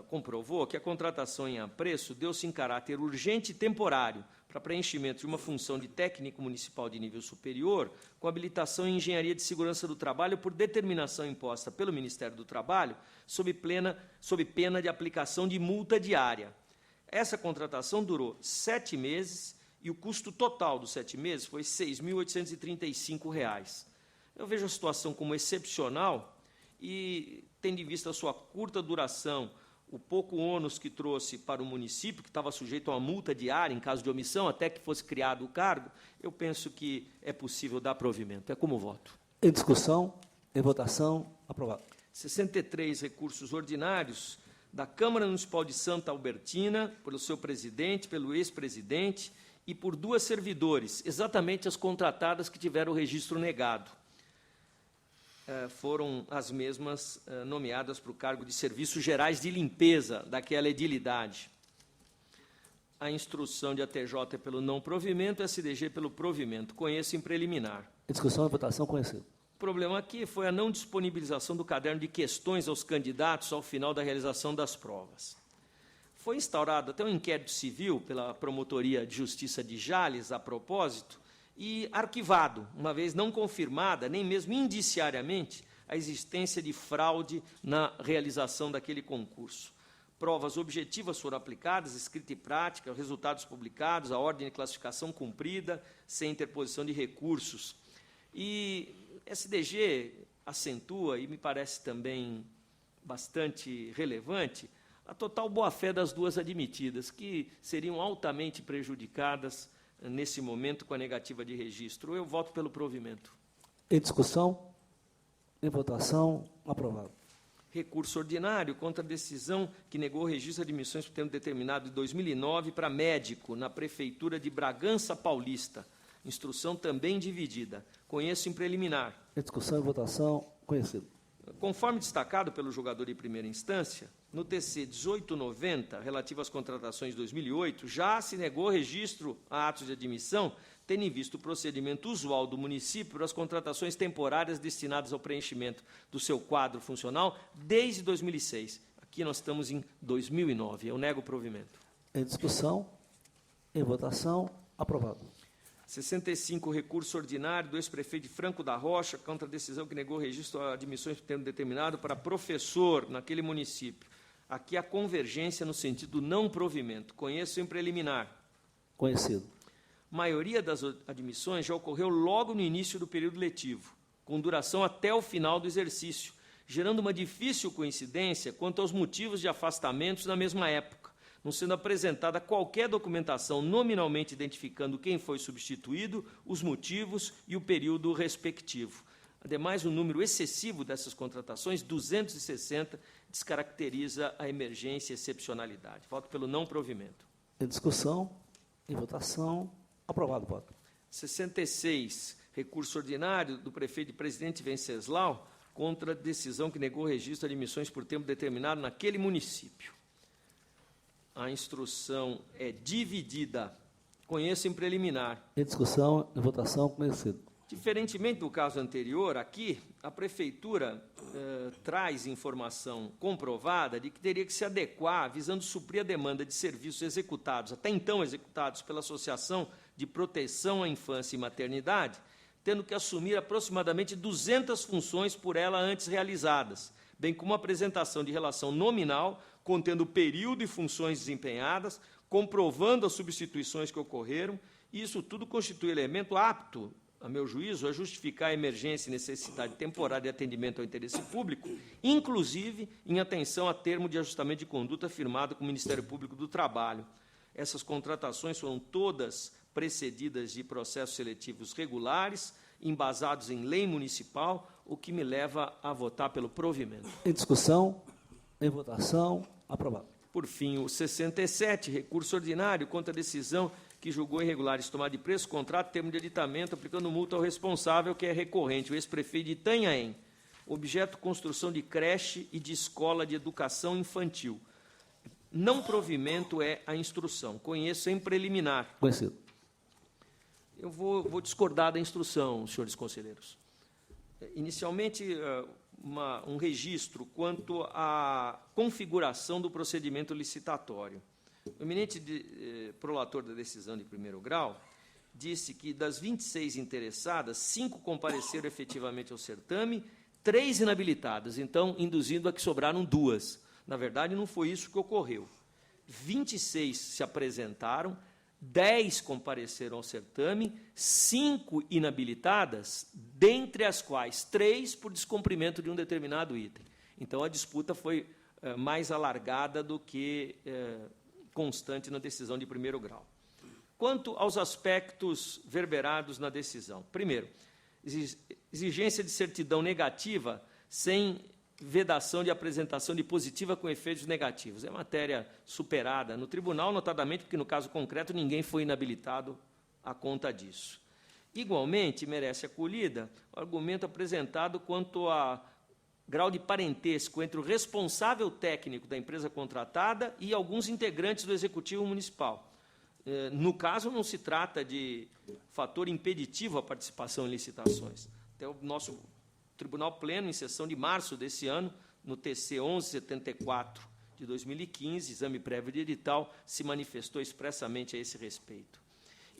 S2: comprovou que a contratação em apreço deu-se em caráter urgente e temporário para preenchimento de uma função de técnico municipal de nível superior com habilitação em engenharia de segurança do trabalho por determinação imposta pelo Ministério do Trabalho sob pena de aplicação de multa diária. Essa contratação durou 7 meses e o custo total dos 7 meses foi R$ 6.835. Eu vejo a situação como excepcional e, tendo em vista a sua curta duração, o pouco ônus que trouxe para o município, que estava sujeito a uma multa diária em caso de omissão, até que fosse criado o cargo, eu penso que é possível dar provimento. É como voto.
S1: Em discussão, em votação, aprovado.
S2: 63, recursos ordinários da Câmara Municipal de Santa Albertina, pelo seu presidente, pelo ex-presidente e por 2 servidores, exatamente as contratadas que tiveram o registro negado. Foram as mesmas nomeadas para o cargo de Serviços Gerais de Limpeza daquela edilidade. A instrução de ATJ é pelo não provimento, SDG pelo provimento. Conheço em preliminar.
S1: Em discussão e votação, conhecido.
S2: O problema aqui foi a não disponibilização do caderno de questões aos candidatos ao final da realização das provas. Foi instaurado até um inquérito civil pela Promotoria de Justiça de Jales, a propósito, e arquivado, uma vez não confirmada, nem mesmo indiciariamente, a existência de fraude na realização daquele concurso. Provas objetivas foram aplicadas, escrita e prática, resultados publicados, a ordem de classificação cumprida, sem interposição de recursos. E SDG acentua, e me parece também bastante relevante, a total boa-fé das duas admitidas, que seriam altamente prejudicadas nesse momento com a negativa de registro. Eu voto pelo provimento.
S1: Em discussão, em votação, aprovado.
S2: Recurso ordinário contra a decisão que negou o registro de admissões por tempo determinado de 2009 para médico na Prefeitura de Bragança Paulista. Instrução também dividida. Conheço em preliminar.
S1: Em discussão e votação, conhecido.
S2: Conforme destacado pelo julgador de primeira instância, no TC 1890, relativo às contratações de 2008, já se negou registro a atos de admissão, tendo em vista o procedimento usual do município para as contratações temporárias destinadas ao preenchimento do seu quadro funcional desde 2006. Aqui nós estamos em 2009. Eu nego o provimento.
S1: Em discussão, em votação, aprovado.
S2: 65, recurso ordinário do ex-prefeito de Franco da Rocha contra a decisão que negou o registro a admissões por tempo determinado para professor naquele município. Aqui a convergência no sentido do não provimento. Conheço em preliminar.
S1: Conhecido.
S2: Maioria das admissões já ocorreu logo no início do período letivo, com duração até o final do exercício, gerando uma difícil coincidência quanto aos motivos de afastamentos na mesma época, não sendo apresentada qualquer documentação nominalmente identificando quem foi substituído, os motivos e o período respectivo. Ademais, o número excessivo dessas contratações, 260, descaracteriza a emergência e excepcionalidade. Voto pelo não provimento.
S1: Em discussão, em votação, aprovado, voto.
S2: 66, recurso ordinário do prefeito e presidente Venceslau contra a decisão que negou o registro de admissões por tempo determinado naquele município. A instrução é dividida. Conheço em preliminar.
S1: Em discussão, em votação, conhecido.
S2: Diferentemente do caso anterior, aqui a Prefeitura traz informação comprovada de que teria que se adequar, visando suprir a demanda de serviços executados, até então executados pela Associação de Proteção à Infância e Maternidade, tendo que assumir aproximadamente 200 funções por ela antes realizadas, bem como a apresentação de relação nominal, contendo o período e funções desempenhadas, comprovando as substituições que ocorreram, e isso tudo constitui elemento apto, a meu juízo, a justificar a emergência e necessidade temporária de atendimento ao interesse público, inclusive em atenção a termo de ajustamento de conduta firmado com o Ministério Público do Trabalho. Essas contratações foram todas precedidas de processos seletivos regulares, embasados em lei municipal, o que me leva a votar pelo provimento.
S1: Em discussão, em votação, aprovado.
S2: Por fim, o 67, recurso ordinário contra a decisão que julgou irregulares tomada de preço, contrato, termo de aditamento, aplicando multa ao responsável, que é recorrente, o ex-prefeito de Itanhaém. Objeto, construção de creche e de escola de educação infantil. Não provimento é a instrução. Conheço em preliminar.
S1: Conhecido.
S2: Eu vou discordar da instrução, senhores conselheiros. Inicialmente, um registro quanto à configuração do procedimento licitatório. O eminente prolator da decisão de primeiro grau disse que, das 26 interessadas, 5 compareceram efetivamente ao certame, 3 inabilitadas, então, induzindo a que sobraram 2. Na verdade, não foi isso que ocorreu. 26 se apresentaram, 10 compareceram ao certame, 5 inabilitadas, dentre as quais 3 por descumprimento de um determinado item. Então, a disputa foi mais alargada do que constante na decisão de primeiro grau. Quanto aos aspectos verberados na decisão. Primeiro, exigência de certidão negativa sem vedação de apresentação de positiva com efeitos negativos. É matéria superada no tribunal, notadamente porque, no caso concreto, ninguém foi inabilitado à conta disso. Igualmente, merece acolhida o argumento apresentado quanto a grau de parentesco entre o responsável técnico da empresa contratada e alguns integrantes do Executivo Municipal. No caso, não se trata de fator impeditivo à participação em licitações. Até o nosso Tribunal Pleno, em sessão de março desse ano, no TC 1174 de 2015, exame prévio de edital, se manifestou expressamente a esse respeito.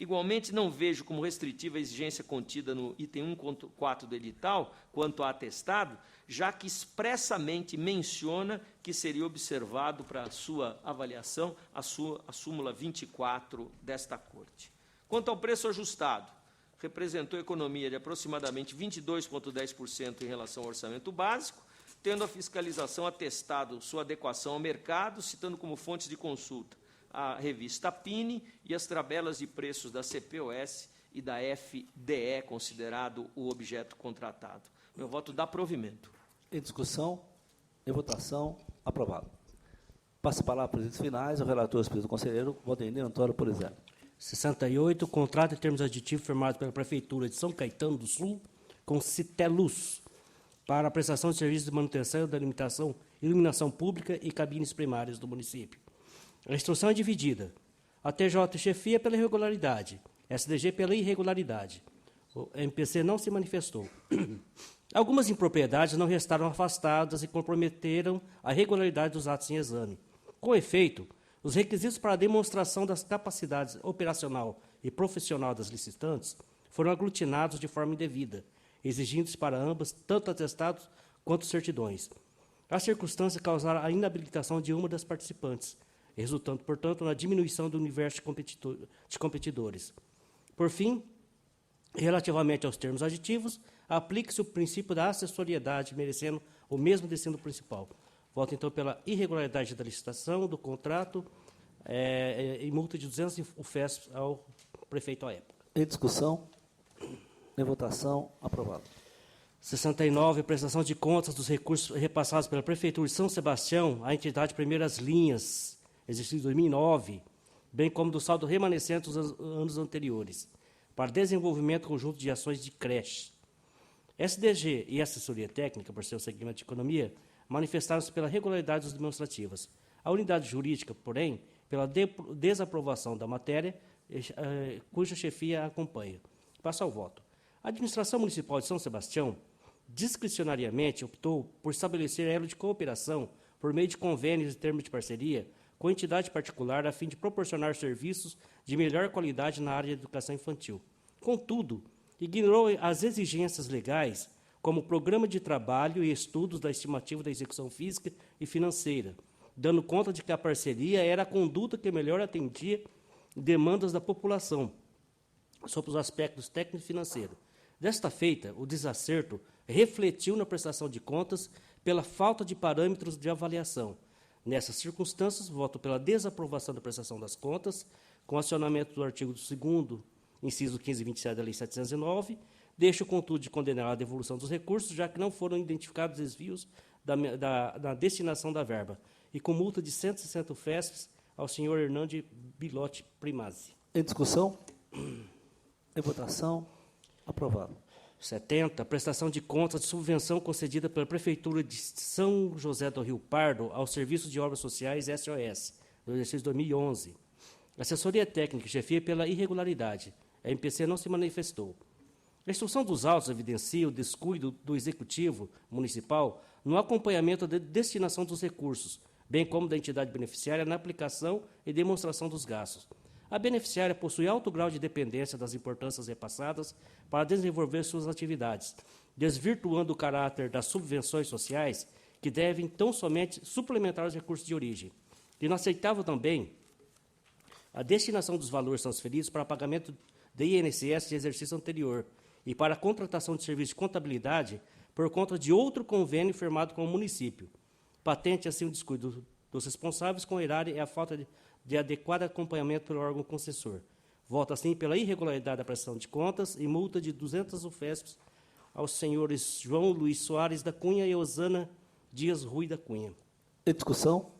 S2: Igualmente, não vejo como restritiva a exigência contida no item 1.4 do edital, quanto a atestado, já que expressamente menciona que seria observado para a sua avaliação a súmula 24 desta Corte. Quanto ao preço ajustado, representou economia de aproximadamente 22,10% em relação ao orçamento básico, tendo a fiscalização atestado sua adequação ao mercado, citando como fontes de consulta a revista PINE e as tabelas de preços da CPOS e da FDE, considerado o objeto contratado. Meu voto dá provimento.
S1: Em discussão, em votação, aprovado. Passa a palavra para os itens finais, ao relator, do conselheiro, Valdemir Antônio Polizelli.
S4: 68, contrato em termos aditivos firmado pela Prefeitura de São Caetano do Sul com Citeluz para a prestação de serviços de manutenção da iluminação pública e cabines primárias do município. A instrução é dividida. A TJ chefia pela irregularidade, SDG pela irregularidade. O MPC não se manifestou. Algumas impropriedades não restaram afastadas e comprometeram a regularidade dos atos em exame. Com efeito, os requisitos para a demonstração das capacidades operacional e profissional das licitantes foram aglutinados de forma indevida, exigindo-se para ambas tanto atestados quanto certidões. A circunstância causaram a inabilitação de uma das participantes, resultando, portanto, na diminuição do universo de competidores. Por fim, relativamente aos termos aditivos, aplique-se o princípio da acessoriedade, merecendo o mesmo destino principal. Voto, então, pela irregularidade da licitação, do contrato e multa de 200 UFES ao prefeito à época.
S1: Em discussão, em votação, aprovado.
S4: 69, prestação de contas dos recursos repassados pela Prefeitura de São Sebastião à entidade Primeiras Linhas, exercício 2009, bem como do saldo remanescente dos anos anteriores, para desenvolvimento conjunto de ações de creche. SDG e assessoria técnica, por seu segmento de economia, manifestaram-se pela regularidade dos demonstrativas. A unidade jurídica, porém, pela desaprovação da matéria, cuja chefia acompanha. Passo ao voto. A administração municipal de São Sebastião discricionariamente optou por estabelecer elo de cooperação por meio de convênios e termos de parceria com entidade particular a fim de proporcionar serviços de melhor qualidade na área de educação infantil. Contudo, ignorou as exigências legais como programa de trabalho e estudos da estimativa da execução física e financeira, dando conta de que a parceria era a conduta que melhor atendia demandas da população, sobre os aspectos técnico e financeiro. Desta feita, o desacerto refletiu na prestação de contas pela falta de parâmetros de avaliação. Nessas circunstâncias, voto pela desaprovação da prestação das contas, com acionamento do artigo 2º, inciso 15 e 27 da Lei 709, deixo, contudo, de condenar a devolução dos recursos, já que não foram identificados desvios da destinação da verba, e com multa de 160 UFES ao senhor Hernande Bilotti Primazzi.
S1: Em discussão, em votação, aprovado.
S4: 70, prestação de contas de subvenção concedida pela Prefeitura de São José do Rio Pardo ao Serviço de Obras Sociais SOS, do exercício 2011. Assessoria técnica chefia pela irregularidade. A MPC não se manifestou. A instrução dos autos evidencia o descuido do Executivo Municipal no acompanhamento da destinação dos recursos, bem como da entidade beneficiária na aplicação e demonstração dos gastos. A beneficiária possui alto grau de dependência das importâncias repassadas para desenvolver suas atividades, desvirtuando o caráter das subvenções sociais, que devem tão somente suplementar os recursos de origem. Inaceitável também a destinação dos valores transferidos para pagamento de INSS de exercício anterior e para a contratação de serviço de contabilidade por conta de outro convênio firmado com o município. Patente, assim, o descuido dos responsáveis com o erário e a falta de adequado acompanhamento pelo órgão concessor. Voto, assim, pela irregularidade da prestação de contas e multa de 200 UFES aos senhores João Luiz Soares da Cunha e Osana Dias Rui da Cunha.
S1: Em discussão,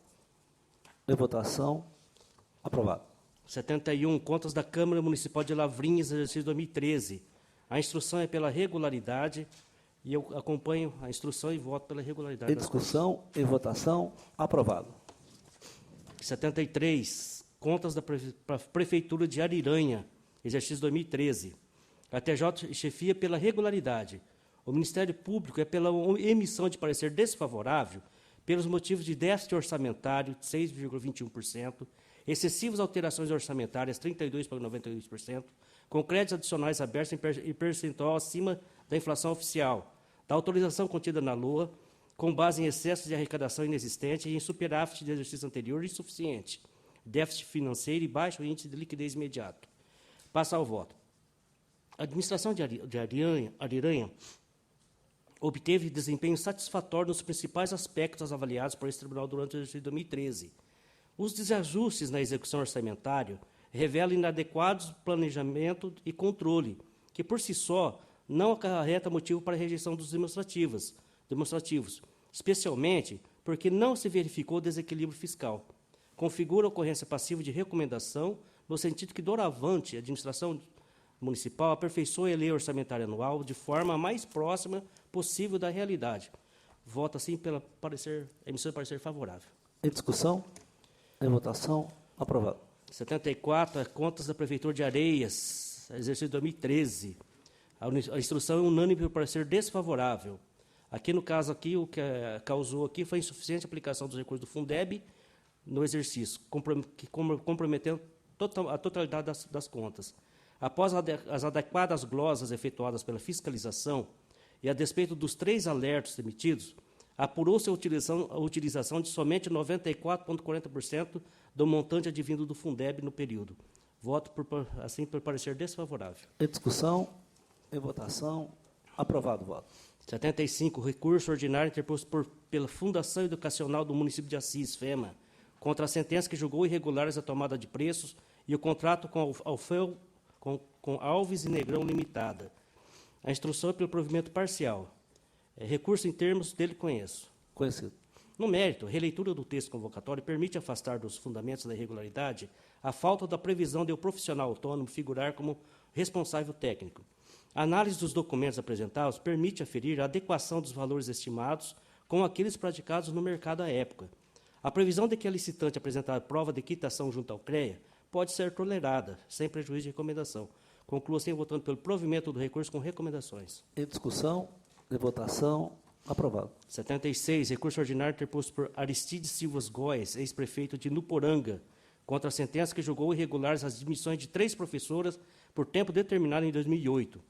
S1: em votação, aprovado.
S4: 71, contas da Câmara Municipal de Lavrinhas, exercício 2013. A instrução é pela regularidade e eu acompanho a instrução e voto pela regularidade.
S1: Em discussão, em votação, aprovado.
S4: 73, contas da Prefeitura de Ariranha, exercício 2013. A TJ chefia pela regularidade. O Ministério Público é pela emissão de parecer desfavorável pelos motivos de déficit orçamentário de 6,21% excessivas alterações orçamentárias, 32,92%, com créditos adicionais abertos em percentual acima da inflação oficial, da autorização contida na LOA, com base em excessos de arrecadação inexistente e em superávit de exercício anterior insuficiente, déficit financeiro e baixo índice de liquidez imediato. Passa ao voto. A administração de Ariranha obteve desempenho satisfatório nos principais aspectos avaliados por esse tribunal durante o exercício de 2013. Os desajustes na execução orçamentária revelam inadequados planejamento e controle, que por si só não acarreta motivo para a rejeição dos demonstrativos, especialmente porque não se verificou desequilíbrio fiscal. Configura ocorrência passiva de recomendação, no sentido que, doravante, a administração municipal aperfeiçoe a lei orçamentária anual de forma mais próxima possível da realidade. Voto, assim, pela emissão de parecer favorável.
S1: Em discussão? Em votação? Aprovado.
S4: 74, contas da Prefeitura de Areias, exercício de 2013. A instrução é unânime pelo parecer desfavorável. Aqui, no caso, aqui, o que causou aqui foi a insuficiente aplicação dos recursos do Fundeb no exercício, comprometendo a totalidade das contas. Após as adequadas glosas efetuadas pela fiscalização e a despeito dos 3 alertos emitidos, apurou-se a utilização de somente 94,40% do montante advindo do Fundeb no período. Voto, assim, por parecer desfavorável.
S1: Em discussão, em votação, aprovado o voto.
S4: 75, recurso ordinário interposto pela Fundação Educacional do Município de Assis, FEMA, contra a sentença que julgou irregulares a tomada de preços e o contrato com Alves e Negrão Limitada. A instrução é pelo provimento parcial. Recurso em termos dele conheço.
S1: Conhecido.
S4: No mérito, a releitura do texto convocatório permite afastar dos fundamentos da irregularidade a falta da previsão de o profissional autônomo figurar como responsável técnico. A análise dos documentos apresentados permite aferir a adequação dos valores estimados com aqueles praticados no mercado à época. A previsão de que a licitante apresentar prova de quitação junto ao CREA pode ser tolerada, sem prejuízo de recomendação. Conclua-se votando pelo provimento do recurso com recomendações.
S1: Em discussão, em votação, aprovado.
S4: 76, recurso ordinário interposto por Aristides Silvas Góes, ex-prefeito de Nuporanga, contra a sentença que julgou irregulares as admissões de 3 professoras por tempo determinado em 2008.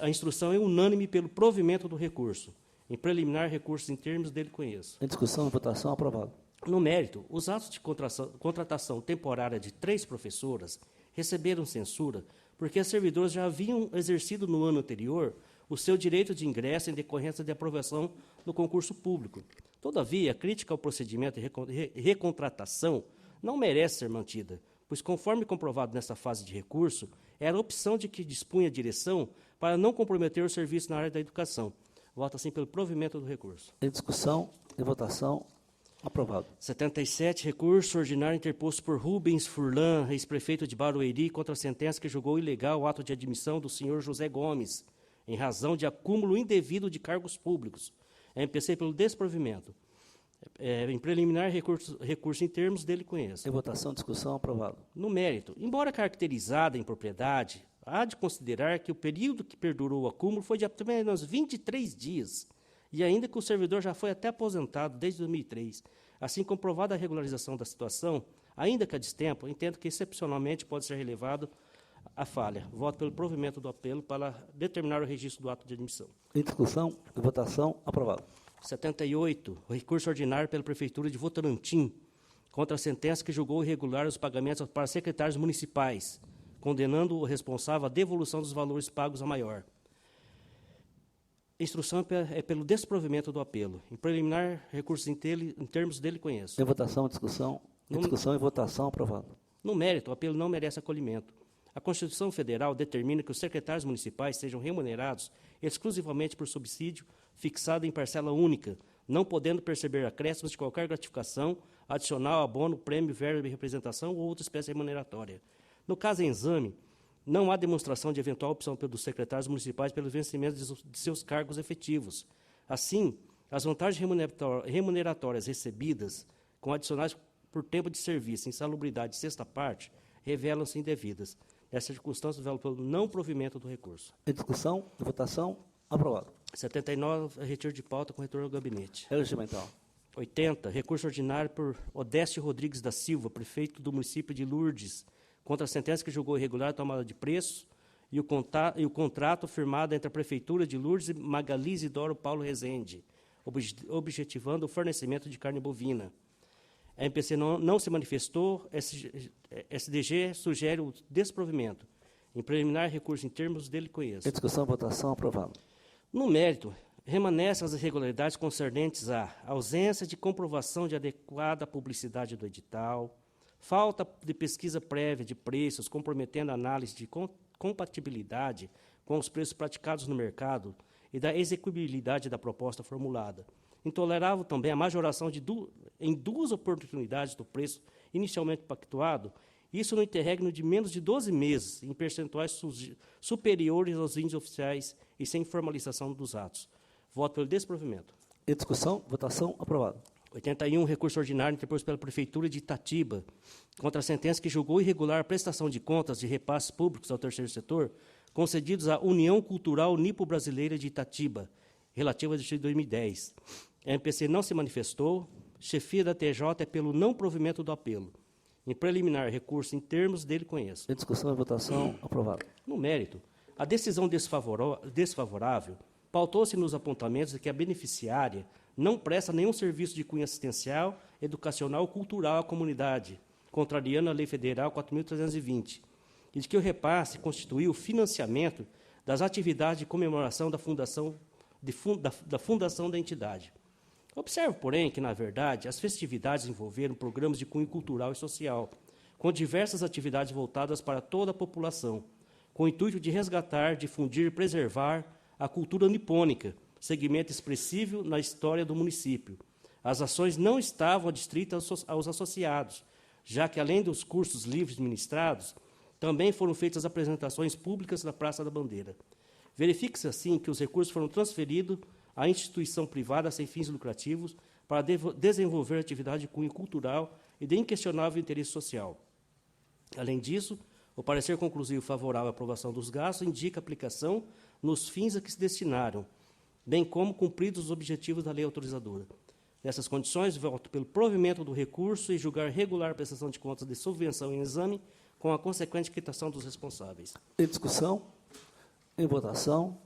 S4: A instrução é unânime pelo provimento do recurso. Em preliminar, recursos em termos dele conheço.
S1: Em discussão, em votação, aprovado.
S4: No mérito, os atos de contratação temporária de 3 professoras receberam censura porque as servidoras já haviam exercido no ano anterior o seu direito de ingresso em decorrência de aprovação do concurso público. Todavia, a crítica ao procedimento de recontratação não merece ser mantida, pois, conforme comprovado nessa fase de recurso, era a opção de que dispunha a direção para não comprometer o serviço na área da educação. Voto, assim, pelo provimento do recurso.
S1: Em discussão, em votação, aprovado.
S4: 77, recurso ordinário interposto por Rubens Furlan, ex-prefeito de Barueri, contra a sentença que julgou ilegal o ato de admissão do senhor José Gomes, em razão de acúmulo indevido de cargos públicos. MPC pelo desprovimento. Em preliminar, recurso em termos dele conheço.
S1: Em votação, discussão, aprovado.
S4: No mérito, embora caracterizada em propriedade, há de considerar que o período que perdurou o acúmulo foi de apenas 23 dias, e ainda que o servidor já foi até aposentado desde 2003. Assim, comprovada a regularização da situação, ainda que a destempo, entendo que excepcionalmente pode ser relevado a falha. Voto pelo provimento do apelo para determinar o registro do ato de admissão.
S1: Em discussão, em votação, aprovado.
S4: 78, o recurso ordinário pela Prefeitura de Votorantim, contra a sentença que julgou irregular os pagamentos para secretários municipais, condenando o responsável à devolução dos valores pagos a maior. A instrução é pelo desprovimento do apelo. Em preliminar, recursos em termos dele conheço.
S1: Em votação, discussão. Em discussão e votação, aprovado.
S4: No mérito, o apelo não merece acolhimento. A Constituição Federal determina que os secretários municipais sejam remunerados exclusivamente por subsídio fixado em parcela única, não podendo perceber acréscimos de qualquer gratificação, adicional, abono, prêmio, verba de representação ou outra espécie remuneratória. No caso em exame, não há demonstração de eventual opção dos secretários municipais pelo vencimento de seus cargos efetivos. Assim, as vantagens remuneratórias recebidas, com adicionais por tempo de serviço, insalubridade e sexta parte, revelam-se indevidas. Essa circunstância vela pelo não provimento do recurso.
S1: Em discussão, em votação, aprovado.
S4: 79, retiro de pauta com retorno ao gabinete.
S1: Regimental.
S4: 80, recurso ordinário por Odécio Rodrigues da Silva, prefeito do município de Lourdes, contra a sentença que julgou irregular a tomada de preço e o contrato firmado entre a Prefeitura de Lourdes e Magali Isidoro Paulo Rezende, objetivando o fornecimento de carne bovina. A MPC não se manifestou, SDG sugere o desprovimento. Em preliminar, recurso em termos dele conheço.
S1: Em discussão, votação, aprovado.
S4: No mérito, remanescem as irregularidades concernentes à ausência de comprovação de adequada publicidade do edital, falta de pesquisa prévia de preços comprometendo a análise de compatibilidade com os preços praticados no mercado e da execuibilidade da proposta formulada. Intolerável também a majoração em 2 oportunidades do preço inicialmente pactuado, isso no interregno de menos de 12 meses, em percentuais superiores aos índices oficiais e sem formalização dos atos. Voto pelo desprovimento.
S1: Em discussão, votação, aprovado.
S4: 81, recurso ordinário interposto pela Prefeitura de Itatiba contra a sentença que julgou irregular a prestação de contas de repasses públicos ao terceiro setor concedidos à União Cultural Nipo-Brasileira de Itatiba, relativa de 2010. A MPC não se manifestou, chefia da TJ é pelo não provimento do apelo. Em preliminar, recurso em termos dele conheço.
S1: Em discussão e votação, aprovado.
S4: No mérito, a decisão desfavorável pautou-se nos apontamentos de que a beneficiária não presta nenhum serviço de cunho assistencial, educacional ou cultural à comunidade, contrariando a Lei Federal 4.320, e de que o repasse constituiu o financiamento das atividades de comemoração da fundação da entidade. Observo, porém, que, na verdade, as festividades envolveram programas de cunho cultural e social, com diversas atividades voltadas para toda a população, com o intuito de resgatar, difundir e preservar a cultura nipônica, segmento expressivo na história do município. As ações não estavam adstritas aos associados, já que, além dos cursos livres ministrados, também foram feitas apresentações públicas na Praça da Bandeira. Verifique-se, assim, que os recursos foram transferidos à instituição privada sem fins lucrativos para desenvolver atividade de cunho cultural e de inquestionável interesse social. Além disso, o parecer conclusivo favorável à aprovação dos gastos indica aplicação nos fins a que se destinaram, bem como cumpridos os objetivos da lei autorizadora. Nessas condições, voto pelo provimento do recurso e julgar regular a prestação de contas de subvenção em exame, com a consequente quitação dos responsáveis.
S1: Em discussão, em votação,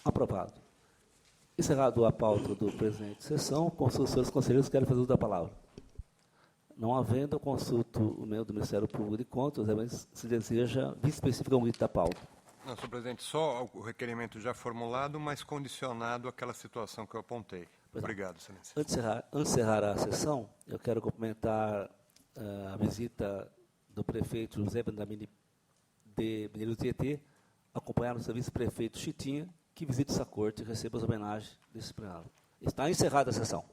S1: aprovado. Encerrado a pauta do presidente de sessão, consulto os senhores conselheiros que querem fazer uso da palavra. Não havendo, consulto o membro do Ministério Público de Contas, mas se deseja vir específico ao item da pauta.
S3: Não, senhor presidente, só o requerimento já formulado, mas condicionado àquela situação que eu apontei. Obrigado, excelência.
S1: Antes de encerrar a sessão, eu quero cumprimentar a visita do prefeito José Bendamini de Mineiros Tietê, acompanhado do vice-prefeito Chitinha, que visita essa corte e receba as homenagens desse plenário. Está encerrada a sessão.